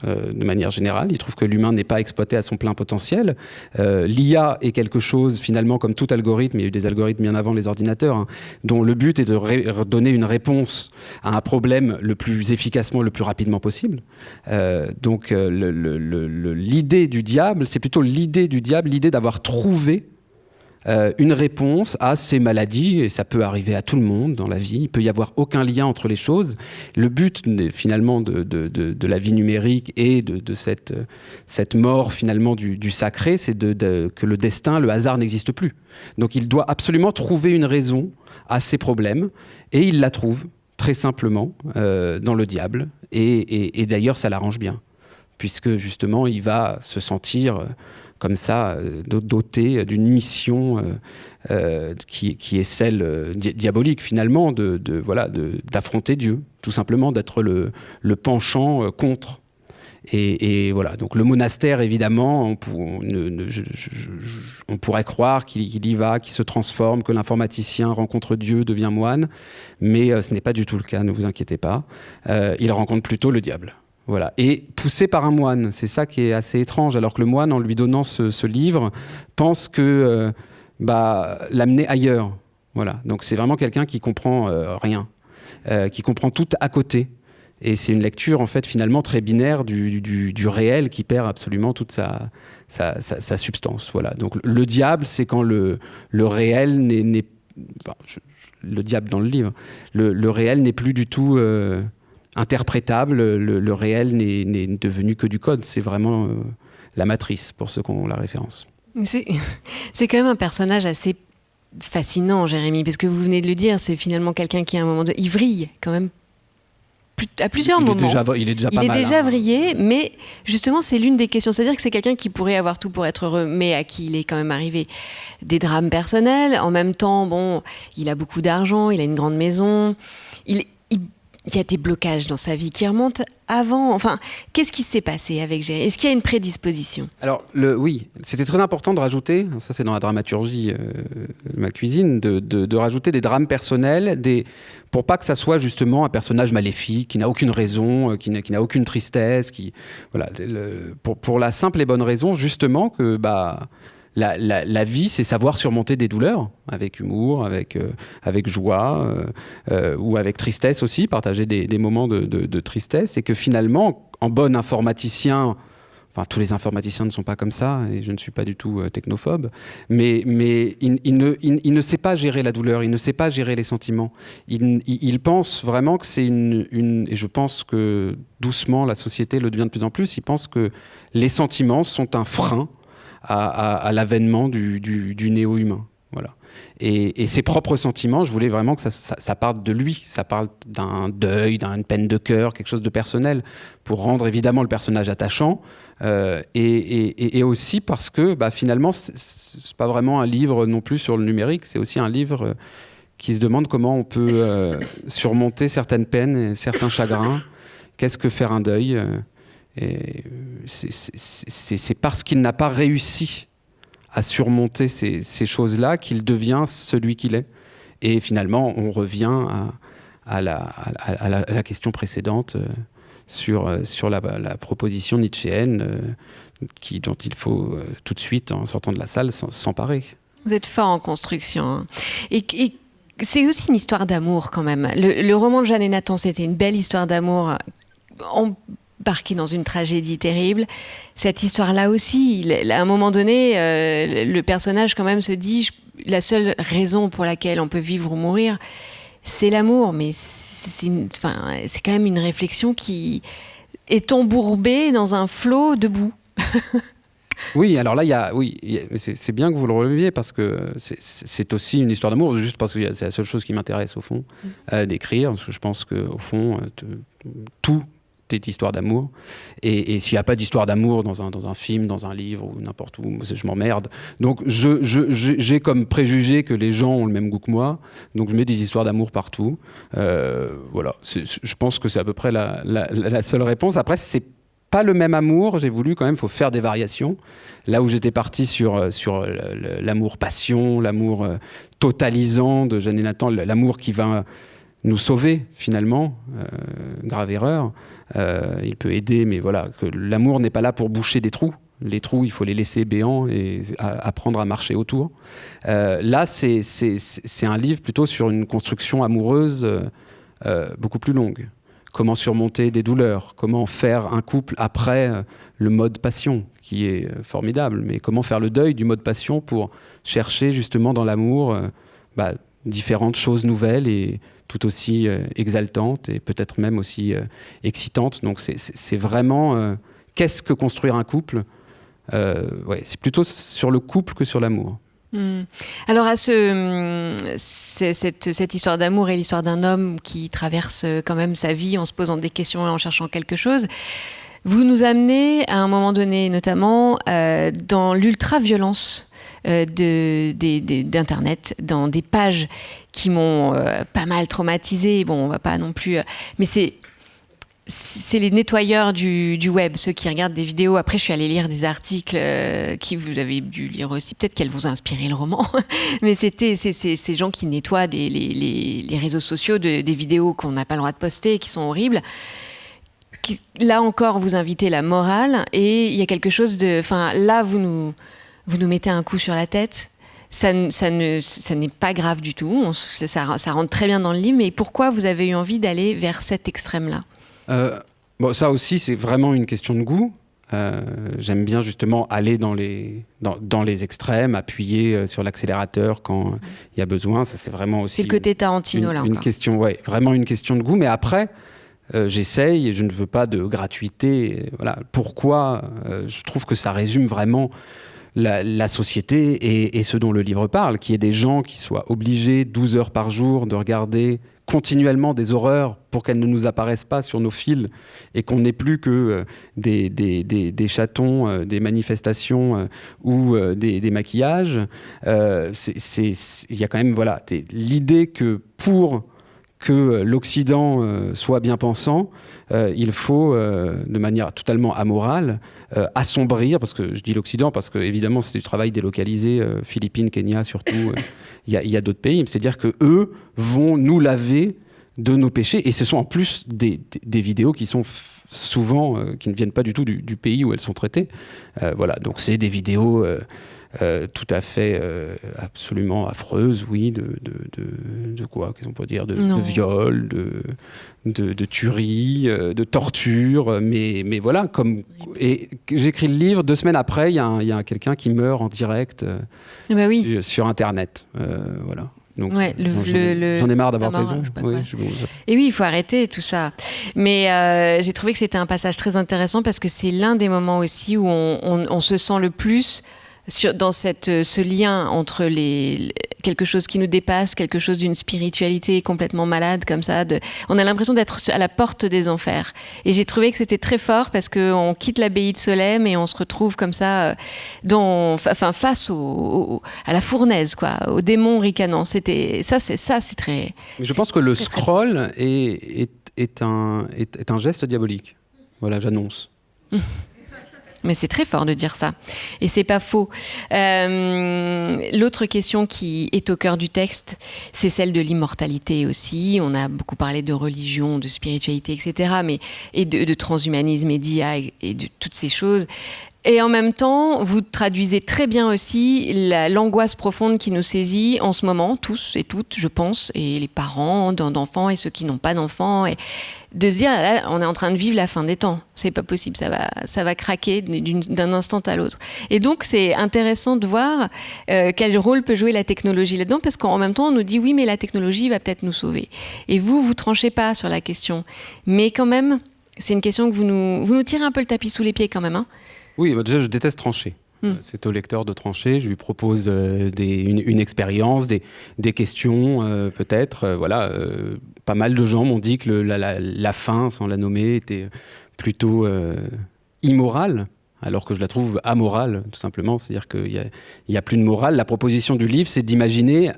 De manière générale, il trouve que l'humain n'est pas exploité à son plein potentiel. L'IA est quelque chose, finalement, comme tout algorithme, il y a eu des algorithmes bien avant les ordinateurs, dont le but est de donner une réponse à un problème le plus efficacement, le plus rapidement possible. Donc l'idée du diable, c'est plutôt l'idée d'avoir trouvé une réponse à ces maladies, et ça peut arriver à tout le monde dans la vie, il peut y avoir aucun lien entre les choses. Le but finalement de la vie numérique et de cette mort finalement du sacré, c'est que le destin, le hasard n'existe plus. Donc il doit absolument trouver une raison à ces problèmes, et il la trouve très simplement dans le diable, et d'ailleurs ça l'arrange bien, puisque justement il va se sentir comme ça, doté d'une mission qui est celle diabolique finalement, d'affronter Dieu, tout simplement, d'être le penchant contre. Et voilà, donc le monastère, évidemment, on pourrait croire qu'il y va, qu'il se transforme, que l'informaticien rencontre Dieu, devient moine, mais ce n'est pas du tout le cas, ne vous inquiétez pas. Il rencontre plutôt le diable. Voilà. Et poussé par un moine, c'est ça qui est assez étrange, alors que le moine, en lui donnant ce livre, pense que l'amener ailleurs. Voilà. Donc c'est vraiment quelqu'un qui comprend rien, qui comprend tout à côté. Et c'est une lecture, en fait, finalement très binaire du réel, qui perd absolument toute sa substance. Voilà. Donc le diable, c'est quand le réel n'est le diable dans le livre, le réel n'est plus du tout interprétable, le réel n'est devenu que du code. C'est vraiment la matrice, pour ceux qui ont la référence. C'est quand même un personnage assez fascinant, Jérémie, parce que vous venez de le dire, c'est finalement quelqu'un qui, à un moment il vrille quand même à plusieurs moments. Il est déjà vrillé, mais justement, c'est l'une des questions. C'est-à-dire que c'est quelqu'un qui pourrait avoir tout pour être heureux, mais à qui il est quand même arrivé des drames personnels. En même temps, il a beaucoup d'argent, il a une grande maison, il y a des blocages dans sa vie qui remontent avant. Enfin, qu'est-ce qui s'est passé avec Jérémie ? Est-ce qu'il y a une prédisposition ? Alors, oui, c'était très important de rajouter, ça c'est dans la dramaturgie de ma cuisine, de rajouter des drames personnels, pour pas que ça soit justement un personnage maléfique, qui n'a aucune raison, qui n'a aucune tristesse, pour la simple et bonne raison, justement, que la vie, c'est savoir surmonter des douleurs, avec humour, avec joie, ou avec tristesse aussi, partager des moments de tristesse, et que finalement, en bon informaticien, enfin tous les informaticiens ne sont pas comme ça, et je ne suis pas du tout technophobe, mais il ne sait pas gérer la douleur, il ne sait pas gérer les sentiments. Il pense vraiment que c'est et je pense que doucement, la société le devient de plus en plus, il pense que les sentiments sont un frein à l'avènement du néo-humain. Voilà. Et ses propres sentiments, je voulais vraiment que ça parte de lui, ça parle d'un deuil, d'une peine de cœur, quelque chose de personnel, pour rendre évidemment le personnage attachant, et aussi parce que finalement, c'est pas vraiment un livre non plus sur le numérique, c'est aussi un livre qui se demande comment on peut surmonter certaines peines et certains chagrins. Qu'est-ce que faire un deuil ? Et c'est parce qu'il n'a pas réussi à surmonter ces choses-là qu'il devient celui qu'il est. Et finalement, on revient à la question précédente sur la proposition nietzschéenne dont il faut tout de suite, en sortant de la salle, s'emparer. Vous êtes fort en construction. Hein. Et c'est aussi une histoire d'amour quand même. Le roman de Jeanne et Nathan, c'était une belle histoire d'amour embarqué dans une tragédie terrible. Cette histoire-là aussi, à un moment donné, le personnage quand même se dit, la seule raison pour laquelle on peut vivre ou mourir, c'est l'amour. Mais c'est quand même une réflexion qui est embourbée dans un flot de boue. Oui, alors là, c'est bien que vous le releviez parce que c'est aussi une histoire d'amour, juste parce que c'est la seule chose qui m'intéresse au fond, d'écrire, parce que je pense qu'au fond, tout est histoire d'amour. Et s'il n'y a pas d'histoire d'amour dans un film, dans un livre ou n'importe où, je m'emmerde. Donc j'ai comme préjugé que les gens ont le même goût que moi, donc je mets des histoires d'amour partout. Voilà, je pense que c'est à peu près la seule réponse. Après, c'est pas le même amour, j'ai voulu quand même, il faut faire des variations. Là où j'étais parti sur l'amour-passion, l'amour totalisant de Jeanne et Nathan, l'amour qui va nous sauver finalement, grave erreur, il peut aider, mais voilà, que l'amour n'est pas là pour boucher des trous. Les trous, il faut les laisser béants et apprendre à marcher autour. Là, c'est un livre plutôt sur une construction amoureuse beaucoup plus longue. Comment surmonter des douleurs, comment faire un couple après le mode passion, qui est formidable, mais comment faire le deuil du mode passion pour chercher justement dans l'amour différentes choses nouvelles et tout aussi exaltantes et peut-être même aussi excitantes. Donc c'est vraiment qu'est-ce que construire un couple. C'est plutôt sur le couple que sur l'amour. Alors cette histoire d'amour et l'histoire d'un homme qui traverse quand même sa vie en se posant des questions et en cherchant quelque chose, vous nous amenez à un moment donné notamment dans l'ultra-violence d'Internet, dans des pages qui m'ont pas mal traumatisée. Bon, on va pas non plus... mais c'est les nettoyeurs du web, ceux qui regardent des vidéos. Après, je suis allée lire des articles qui vous avez dû lire aussi. Peut-être qu'elles vous ont inspiré le roman. Mais c'est ces gens qui nettoient les réseaux sociaux des vidéos qu'on n'a pas le droit de poster, qui sont horribles. Là encore, vous invitez la morale. Et il y a quelque chose de... Enfin, là, vous nous mettez un coup sur la tête. Ça n'est pas grave du tout. Ça rentre très bien dans le livre. Mais pourquoi vous avez eu envie d'aller vers cet extrême-là ? Ça aussi, c'est vraiment une question de goût. J'aime bien justement aller dans les extrêmes, appuyer sur l'accélérateur quand il y a besoin. Ça, c'est vraiment aussi... C'est le côté Tarantino, là, une question, vraiment une question de goût. Mais après, j'essaye et je ne veux pas de gratuité. Voilà. Pourquoi je trouve que ça résume vraiment la société et ce dont le livre parle, qui est des gens qui soient obligés 12 heures par jour de regarder continuellement des horreurs pour qu'elles ne nous apparaissent pas sur nos fils et qu'on n'ait plus que des chatons, des manifestations ou des maquillages. Il y a quand même l'idée que pour que l'Occident soit bien pensant, il faut, de manière totalement amorale, assombrir, parce que je dis l'Occident, parce que évidemment c'est du travail délocalisé, Philippines, Kenya surtout, il y a d'autres pays, c'est-à-dire qu'eux vont nous laver de nos péchés, et ce sont en plus des vidéos qui sont souvent, qui ne viennent pas du tout du pays où elles sont traitées. Donc c'est des vidéos... tout à fait absolument affreuse, oui, de quoi, qu'est-ce qu'on peut dire, de viol, de tuerie, de torture, mais voilà, et j'écris le livre, 2 semaines après, il y a quelqu'un qui meurt en direct sur Internet, voilà. Donc, j'en ai marre d'avoir raison. Et oui, il faut arrêter tout ça. Mais j'ai trouvé que c'était un passage très intéressant parce que c'est l'un des moments aussi où on se sent le plus dans ce lien entre quelque chose qui nous dépasse, quelque chose d'une spiritualité complètement malade comme ça. On a l'impression d'être à la porte des enfers. Et j'ai trouvé que c'était très fort parce qu'on quitte l'abbaye de Solesmes et on se retrouve comme ça face à la fournaise, quoi, au démon ricanant. C'est très... Mais je pense que le scroll est un geste diabolique. Voilà, j'annonce. Mais c'est très fort de dire ça. Et c'est pas faux. L'autre question qui est au cœur du texte, c'est celle de l'immortalité aussi. On a beaucoup parlé de religion, de spiritualité, etc. Et de transhumanisme et d'IA et de toutes ces choses. Et en même temps, vous traduisez très bien aussi l'angoisse profonde qui nous saisit en ce moment, tous et toutes, je pense, et les parents d'enfants et ceux qui n'ont pas d'enfants, et de se dire, là, on est en train de vivre la fin des temps. C'est pas possible, ça va craquer d'un instant à l'autre. Et donc, c'est intéressant de voir quel rôle peut jouer la technologie là-dedans, parce qu'en même temps, on nous dit, oui, mais la technologie va peut-être nous sauver. Et vous tranchez pas sur la question. Mais quand même, c'est une question que vous nous tirez un peu le tapis sous les pieds quand même, hein. Oui, déjà, je déteste trancher. C'est au lecteur de trancher. Je lui propose une expérience, des questions, peut-être. Voilà, pas mal de gens m'ont dit que la fin, sans la nommer, était plutôt immorale, alors que je la trouve amorale, tout simplement. C'est-à-dire qu'il n'y a plus de morale. La proposition du livre, c'est d'imaginer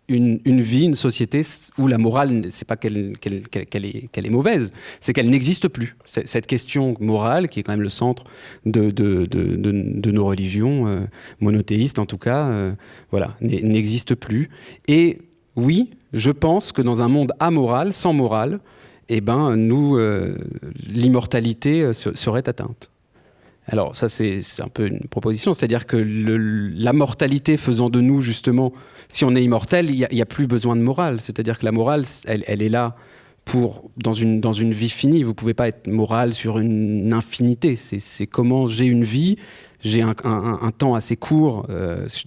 une vie, une société où la morale, c'est pas qu'elle est mauvaise, c'est qu'elle n'existe plus. Cette question morale, qui est quand même le centre de nos religions, monothéistes en tout cas, voilà, n'existe plus. Et oui, je pense que dans un monde amoral, sans morale, eh ben, l'immortalité serait atteinte. Alors ça, c'est un peu une proposition, c'est-à-dire que la mortalité faisant de nous, justement, si on est immortel, il n'y a plus besoin de morale. C'est-à-dire que la morale, elle est là dans une vie finie. Vous ne pouvez pas être moral sur une infinité. C'est comment j'ai une vie, j'ai un temps assez court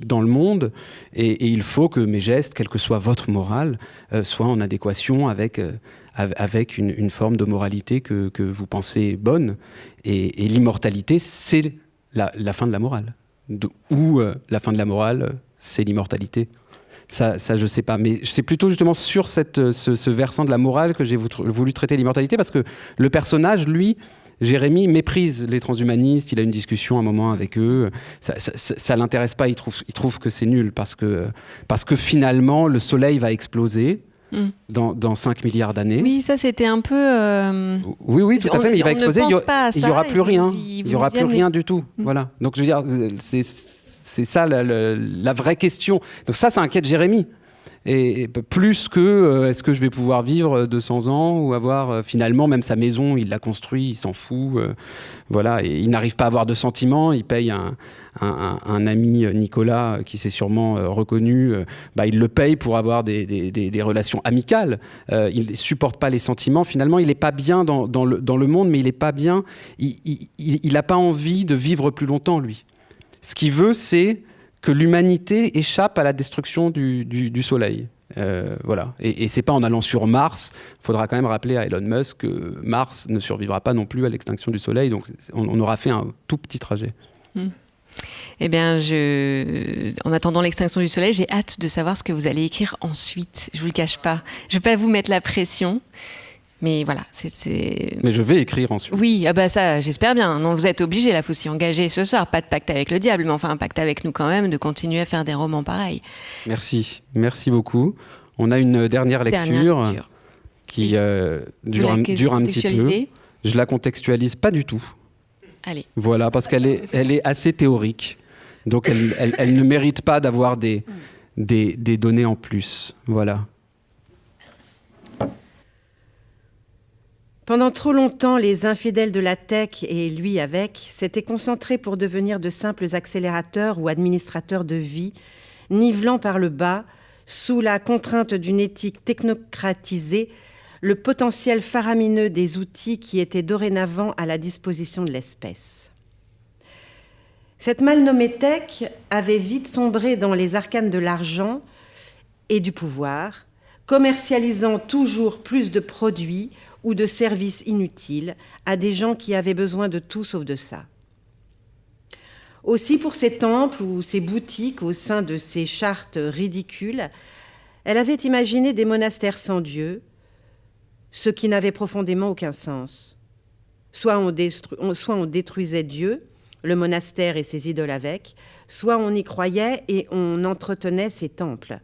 dans le monde, et il faut que mes gestes, quelle que soit votre morale, soient en adéquation avec une forme de moralité que vous pensez bonne. Et l'immortalité, c'est la fin de la morale. Ou la fin de la morale, c'est l'immortalité. Ça, je sais pas. Mais c'est plutôt justement sur ce versant de la morale que j'ai voulu traiter l'immortalité, parce que le personnage, lui, Jérémie, méprise les transhumanistes. Il a une discussion un moment avec eux. Ça l'intéresse pas. Il trouve que c'est nul, parce que finalement, le soleil va exploser. Dans 5 milliards d'années. Oui, ça c'était un peu... Oui, tout à fait, mais il va exploser, il n'y aura plus rien. Il n'y aura plus rien du tout. Voilà. Donc je veux dire, c'est ça la vraie question. Donc ça inquiète Jérémie. Et plus que est-ce que je vais pouvoir vivre 200 ans ou avoir finalement même sa maison, il l'a construit, il s'en fout. Voilà, et il n'arrive pas à avoir de sentiments. Il paye un ami, Nicolas, qui s'est sûrement reconnu. Il le paye pour avoir des relations amicales. Il ne supporte pas les sentiments. Finalement, il n'est pas bien dans le monde, mais il n'est pas bien. Il n'a pas envie de vivre plus longtemps, lui. Ce qu'il veut, c'est que l'humanité échappe à la destruction du Soleil. Voilà. Et c'est pas en allant sur Mars. Il faudra quand même rappeler à Elon Musk que Mars ne survivra pas non plus à l'extinction du Soleil. Donc on aura fait un tout petit trajet. Eh bien, en attendant l'extinction du Soleil, j'ai hâte de savoir ce que vous allez écrire ensuite. Je vous le cache pas. Je vais pas vous mettre la pression. Mais voilà, Mais je vais écrire ensuite. Oui, ça, j'espère bien. Non, vous êtes obligés, là, il faut s'y engager ce soir. Pas de pacte avec le diable, mais enfin un pacte avec nous quand même, de continuer à faire des romans pareils. Merci beaucoup. On a une dernière lecture qui dure un petit peu. Je la contextualise pas du tout. Allez. Voilà, parce qu'elle est assez théorique. Donc elle ne mérite pas d'avoir des données en plus. Voilà. Pendant trop longtemps, les infidèles de la tech, et lui avec, s'étaient concentrés pour devenir de simples accélérateurs ou administrateurs de vie, nivelant par le bas, sous la contrainte d'une éthique technocratisée, le potentiel faramineux des outils qui étaient dorénavant à la disposition de l'espèce. Cette mal nommée tech avait vite sombré dans les arcanes de l'argent et du pouvoir, commercialisant toujours plus de produits ou de services inutiles à des gens qui avaient besoin de tout sauf de ça. Aussi, pour ces temples ou ces boutiques au sein de ces chartes ridicules, elle avait imaginé des monastères sans Dieu, ce qui n'avait profondément aucun sens. Soit on détruisait Dieu, le monastère et ses idoles avec, soit on y croyait et on entretenait ses temples.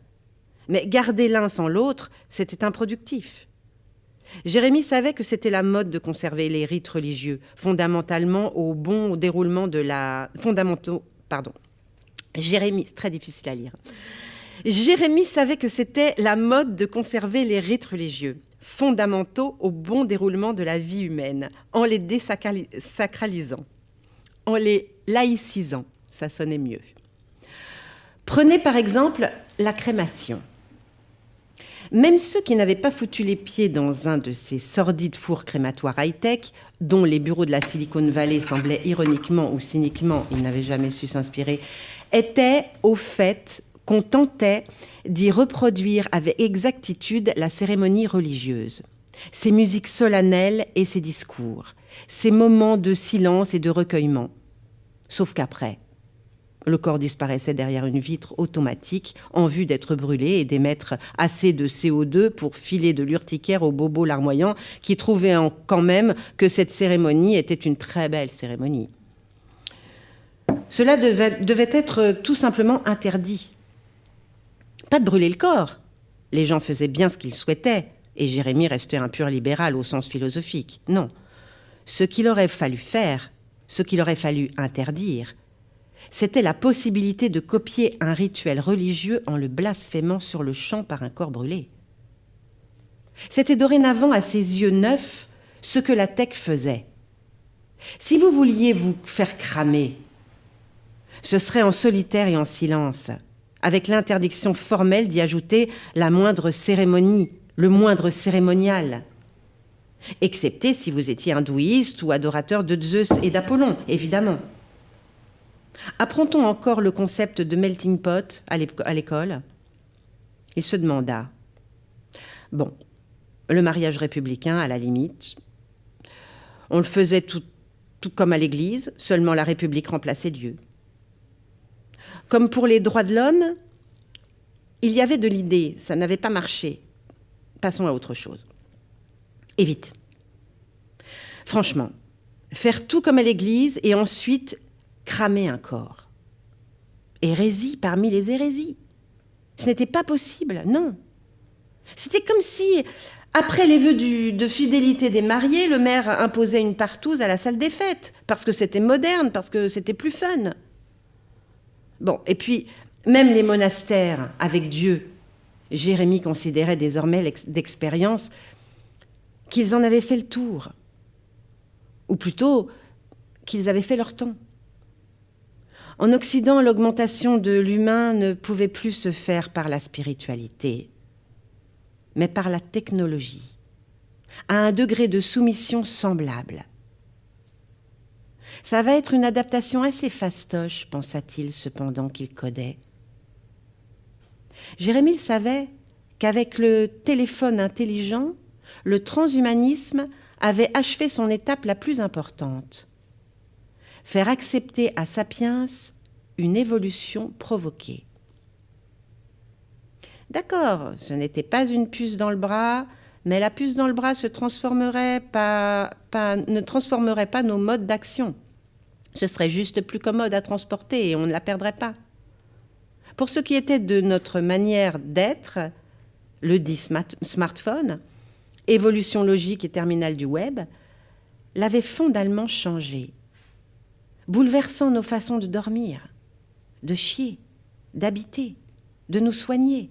Mais garder l'un sans l'autre, c'était improductif. Jérémie savait que c'était la mode de conserver les rites religieux, fondamentaux au bon déroulement de la... Jérémie, c'est très difficile à lire. Jérémie savait que c'était la mode de conserver les rites religieux, fondamentaux au bon déroulement de la vie humaine, en les désacralisant. en les laïcisant. Ça sonnait mieux. Prenez par exemple la crémation. Même ceux qui n'avaient pas foutu les pieds dans un de ces sordides fours crématoires high-tech, dont les bureaux de la Silicon Valley semblaient ironiquement ou cyniquement, ils n'avaient jamais su s'inspirer, étaient au fait qu'on tentait d'y reproduire avec exactitude la cérémonie religieuse, ses musiques solennelles et ses discours, ses moments de silence et de recueillement. Sauf qu'après, le corps disparaissait derrière une vitre automatique en vue d'être brûlé et d'émettre assez de CO2 pour filer de l'urticaire aux bobos larmoyants qui trouvaient quand même que cette cérémonie était une très belle cérémonie. Cela devait être tout simplement interdit. Pas de brûler le corps. Les gens faisaient bien ce qu'ils souhaitaient et Jérémie restait un pur libéral au sens philosophique. Non. Ce qu'il aurait fallu faire, ce qu'il aurait fallu interdire, c'était la possibilité de copier un rituel religieux en le blasphémant sur le champ par un corps brûlé. C'était dorénavant à ses yeux neufs ce que la tech faisait. Si vous vouliez vous faire cramer, ce serait en solitaire et en silence, avec l'interdiction formelle d'y ajouter la moindre cérémonie, le moindre cérémonial. Excepté si vous étiez hindouiste ou adorateur de Zeus et d'Apollon, évidemment. Apprend-on encore le concept de melting pot à l'école ? Il se demanda. Bon, le mariage républicain, à la limite. On le faisait tout comme à l'église, seulement la République remplaçait Dieu. Comme pour les droits de l'homme, il y avait de l'idée, ça n'avait pas marché. Passons à autre chose. Et vite. Franchement, faire tout comme à l'église et ensuite cramer un corps. Hérésie parmi les hérésies. Ce n'était pas possible, non. C'était comme si, après les vœux de fidélité des mariés, le maire imposait une partouze à la salle des fêtes, parce que c'était moderne, parce que c'était plus fun. Bon, et puis, même les monastères avec Dieu, Jérémie considérait désormais d'expérience qu'ils en avaient fait le tour, ou plutôt qu'ils avaient fait leur temps. En Occident, l'augmentation de l'humain ne pouvait plus se faire par la spiritualité, mais par la technologie, à un degré de soumission semblable. Ça va être une adaptation assez fastoche, pensa-t-il cependant qu'il codait. Jérémie savait qu'avec le téléphone intelligent, le transhumanisme avait achevé son étape la plus importante. Faire accepter à Sapiens une évolution provoquée. D'accord, ce n'était pas une puce dans le bras, mais la puce dans le bras ne transformerait pas nos modes d'action. Ce serait juste plus commode à transporter et on ne la perdrait pas. Pour ce qui était de notre manière d'être, le dit smartphone, évolution logique et terminal du web, l'avait fondamentalement changé, bouleversant nos façons de dormir, de chier, d'habiter, de nous soigner,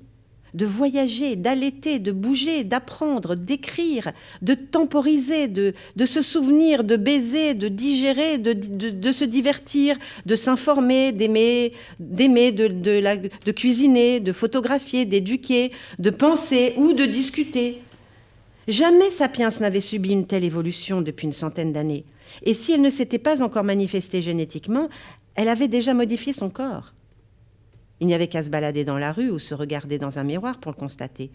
de voyager, d'allaiter, de bouger, d'apprendre, d'écrire, de temporiser, de se souvenir, de baiser, de digérer, de se divertir, de s'informer, d'aimer, de cuisiner, de photographier, d'éduquer, de penser ou de discuter. Jamais Sapiens n'avait subi une telle évolution depuis une centaine d'années. Et si elle ne s'était pas encore manifestée génétiquement, elle avait déjà modifié son corps. Il n'y avait qu'à se balader dans la rue ou se regarder dans un miroir pour le constater.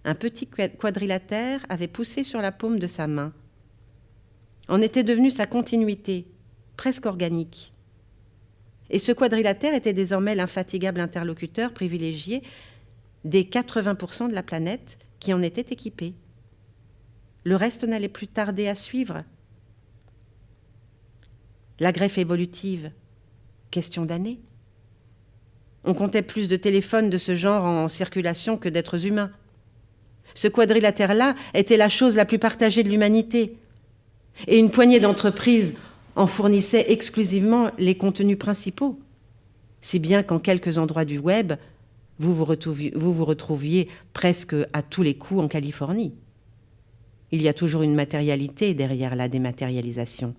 Un petit quadrilatère avait poussé sur la paume de sa main. En était devenu sa continuité, presque organique. Et ce quadrilatère était désormais l'infatigable interlocuteur privilégié des 80% de la planète qui en était équipée. Le reste n'allait plus tarder à suivre. La greffe évolutive, question d'années. On comptait plus de téléphones de ce genre en circulation que d'êtres humains. Ce quadrilatère-là était la chose la plus partagée de l'humanité. Et une poignée d'entreprises en fournissait exclusivement les contenus principaux. Si bien qu'en quelques endroits du web, vous vous retrouviez presque à tous les coups en Californie. Il y a toujours une matérialité derrière la dématérialisation.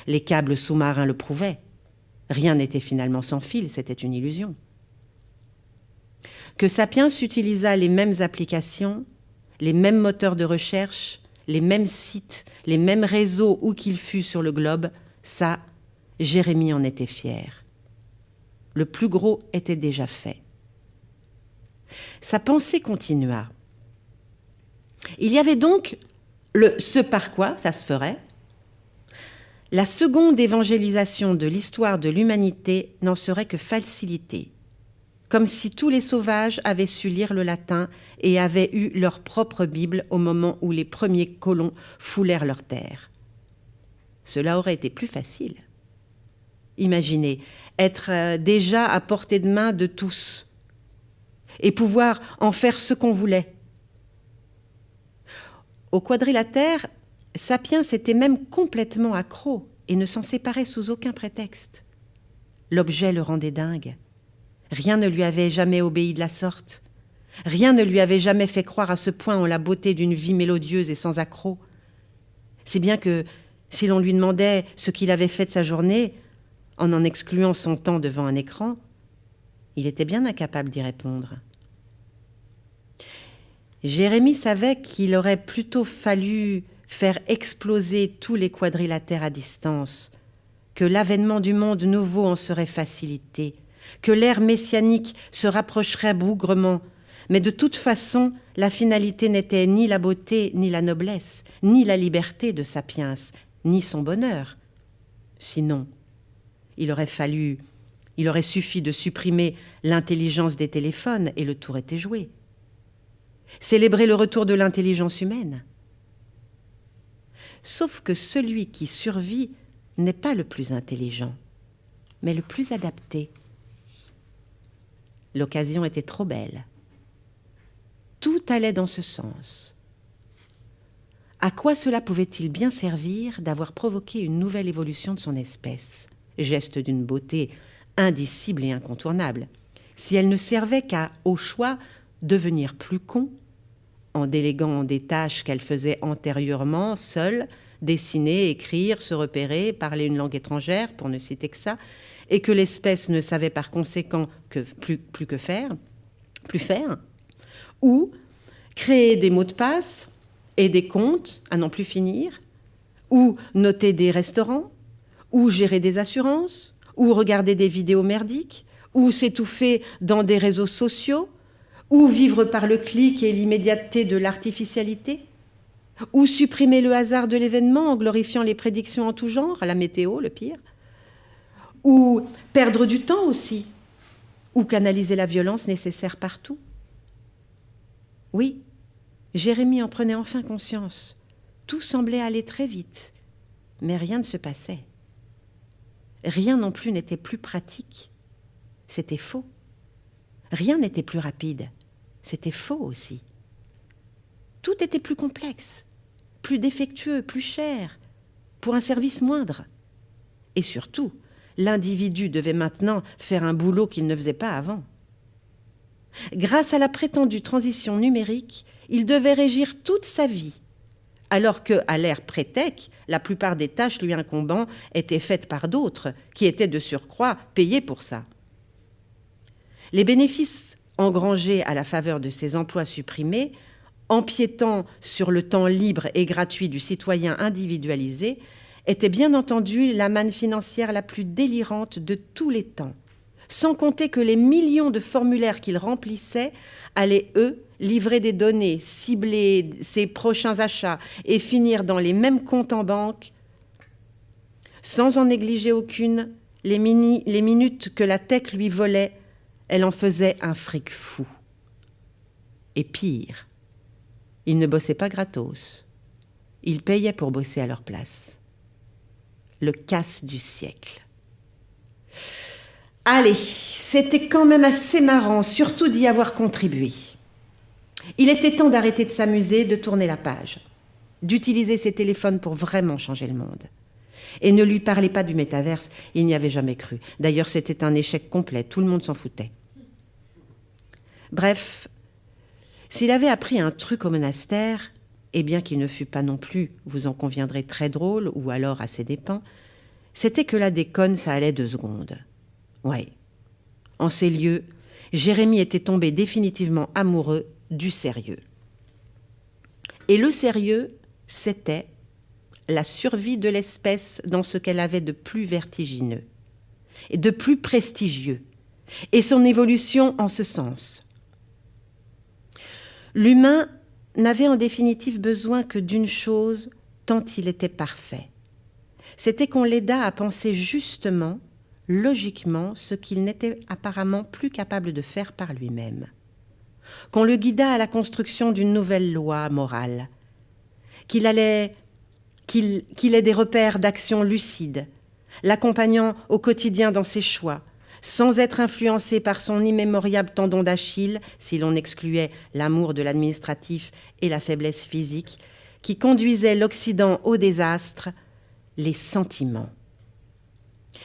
Les câbles sous-marins le prouvaient. Rien n'était finalement sans fil, c'était une illusion. Que Sapiens utilisa les mêmes applications, les mêmes moteurs de recherche, les mêmes sites, les mêmes réseaux où qu'il fût sur le globe, ça, Jérémie en était fier. Le plus gros était déjà fait. Sa pensée continua. Il y avait donc ce par quoi ça se ferait. La seconde évangélisation de l'histoire de l'humanité n'en serait que facilitée, comme si tous les sauvages avaient su lire le latin et avaient eu leur propre Bible au moment où les premiers colons foulèrent leur terre. Cela aurait été plus facile. Imaginez, être déjà à portée de main de tous et pouvoir en faire ce qu'on voulait. Au quadrilatère, Sapiens était même complètement accro et ne s'en séparait sous aucun prétexte. L'objet le rendait dingue. Rien ne lui avait jamais obéi de la sorte. Rien ne lui avait jamais fait croire à ce point en la beauté d'une vie mélodieuse et sans accroc. Si bien que, si l'on lui demandait ce qu'il avait fait de sa journée, en excluant son temps devant un écran, il était bien incapable d'y répondre. Jérémie savait qu'il aurait plutôt fallu faire exploser tous les quadrilatères à distance, que l'avènement du monde nouveau en serait facilité, que l'ère messianique se rapprocherait bougrement, mais de toute façon, la finalité n'était ni la beauté, ni la noblesse, ni la liberté de Sapiens, ni son bonheur. Sinon, il aurait suffi de supprimer l'intelligence des téléphones et le tour était joué. Célébrer le retour de l'intelligence humaine. Sauf que celui qui survit n'est pas le plus intelligent, mais le plus adapté. L'occasion était trop belle. Tout allait dans ce sens. À quoi cela pouvait-il bien servir d'avoir provoqué une nouvelle évolution de son espèce, geste d'une beauté indicible et incontournable, si elle ne servait qu'à, au choix, devenir plus con, en déléguant des tâches qu'elle faisait antérieurement, seule, dessiner, écrire, se repérer, parler une langue étrangère, pour ne citer que ça, et que l'espèce ne savait par conséquent plus faire, ou créer des mots de passe et des comptes à n'en plus finir, ou noter des restaurants, ou gérer des assurances, ou regarder des vidéos merdiques, ou s'étouffer dans des réseaux sociaux, ou vivre par le clic et l'immédiateté de l'artificialité, ou supprimer le hasard de l'événement en glorifiant les prédictions en tout genre, la météo, le pire, ou perdre du temps aussi, ou canaliser la violence nécessaire partout. Oui, Jérémie en prenait enfin conscience. Tout semblait aller très vite, mais rien ne se passait. Rien non plus n'était plus pratique. C'était faux. Rien n'était plus rapide. C'était faux aussi. Tout était plus complexe, plus défectueux, plus cher, pour un service moindre. Et surtout, l'individu devait maintenant faire un boulot qu'il ne faisait pas avant. Grâce à la prétendue transition numérique, il devait régir toute sa vie, alors qu'à l'ère pré-tech, la plupart des tâches lui incombant étaient faites par d'autres, qui étaient de surcroît payés pour ça. Les bénéfices engrangés à la faveur de ces emplois supprimés, empiétant sur le temps libre et gratuit du citoyen individualisé, étaient bien entendu la manne financière la plus délirante de tous les temps, sans compter que les millions de formulaires qu'ils remplissaient allaient, eux, livrer des données, cibler ses prochains achats et finir dans les mêmes comptes en banque, sans en négliger aucune, les minutes que la tech lui volait, elle en faisait un fric fou. Et pire, ils ne bossaient pas gratos. Ils payaient pour bosser à leur place. Le casse du siècle. Allez, c'était quand même assez marrant, surtout d'y avoir contribué. Il était temps d'arrêter de s'amuser, de tourner la page, d'utiliser ses téléphones pour vraiment changer le monde. Et ne lui parlez pas du métaverse, il n'y avait jamais cru. D'ailleurs, c'était un échec complet, tout le monde s'en foutait. Bref, s'il avait appris un truc au monastère, et bien qu'il ne fût pas non plus, vous en conviendrez, très drôle, ou alors à ses dépens, c'était que la déconne, ça allait 2 secondes. Ouais. En ces lieux, Jérémie était tombé définitivement amoureux du sérieux. Et le sérieux, c'était la survie de l'espèce dans ce qu'elle avait de plus vertigineux et de plus prestigieux, et son évolution en ce sens. L'humain n'avait en définitive besoin que d'une chose, tant il était parfait. C'était qu'on l'aidât à penser justement, logiquement, ce qu'il n'était apparemment plus capable de faire par lui-même. Qu'on le guidât à la construction d'une nouvelle loi morale, qu'il ait des repères d'action lucides, l'accompagnant au quotidien dans ses choix, sans être influencé par son immémoriable tendon d'Achille, si l'on excluait l'amour de l'administratif et la faiblesse physique, qui conduisait l'Occident au désastre, les sentiments.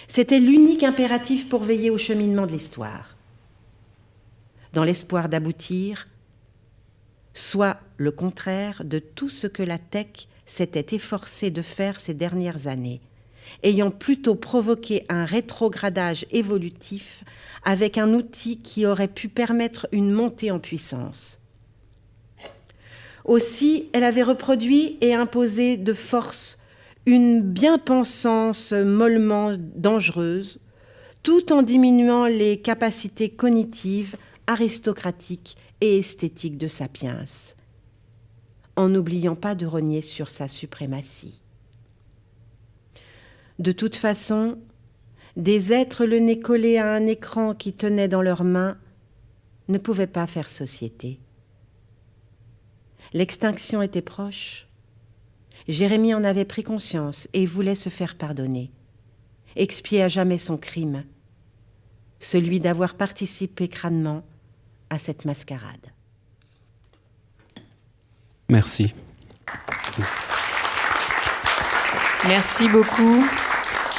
C'était l'unique impératif pour veiller au cheminement de l'histoire. Dans l'espoir d'aboutir, soit le contraire de tout ce que la tech s'était efforcée de faire ces dernières années, ayant plutôt provoqué un rétrogradage évolutif avec un outil qui aurait pu permettre une montée en puissance. Aussi, elle avait reproduit et imposé de force une bien-pensance mollement dangereuse, tout en diminuant les capacités cognitives, aristocratiques et esthétiques de Sapiens, en n'oubliant pas de rogner sur sa suprématie. De toute façon, des êtres le nez collé à un écran qui tenaient dans leurs mains ne pouvaient pas faire société. L'extinction était proche. Jérémie en avait pris conscience et voulait se faire pardonner, expier à jamais son crime, celui d'avoir participé crânement à cette mascarade. Merci. Merci beaucoup,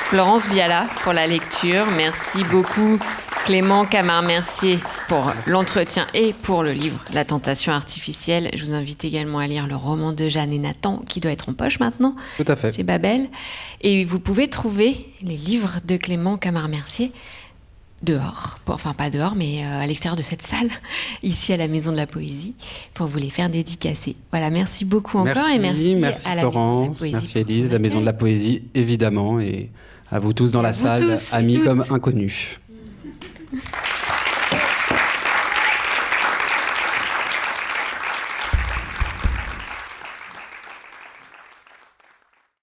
Florence Viala, pour la lecture. Merci beaucoup, Clément Camard-Mercier, pour l'entretien et pour le livre La tentation artificielle. Je vous invite également à lire le roman de Jeanne et Nathan, qui doit être en poche maintenant, Tout à fait. chez Babel. Et vous pouvez trouver les livres de Clément Camard-Mercier dehors, enfin pas dehors, mais à l'extérieur de cette salle, ici à la Maison de la Poésie, pour vous les faire dédicacer. Voilà, merci beaucoup encore et merci à la Florence, Maison de la Poésie. merci Élise, la Maison de la Poésie, évidemment, et à vous tous dans la salle, amis comme inconnus.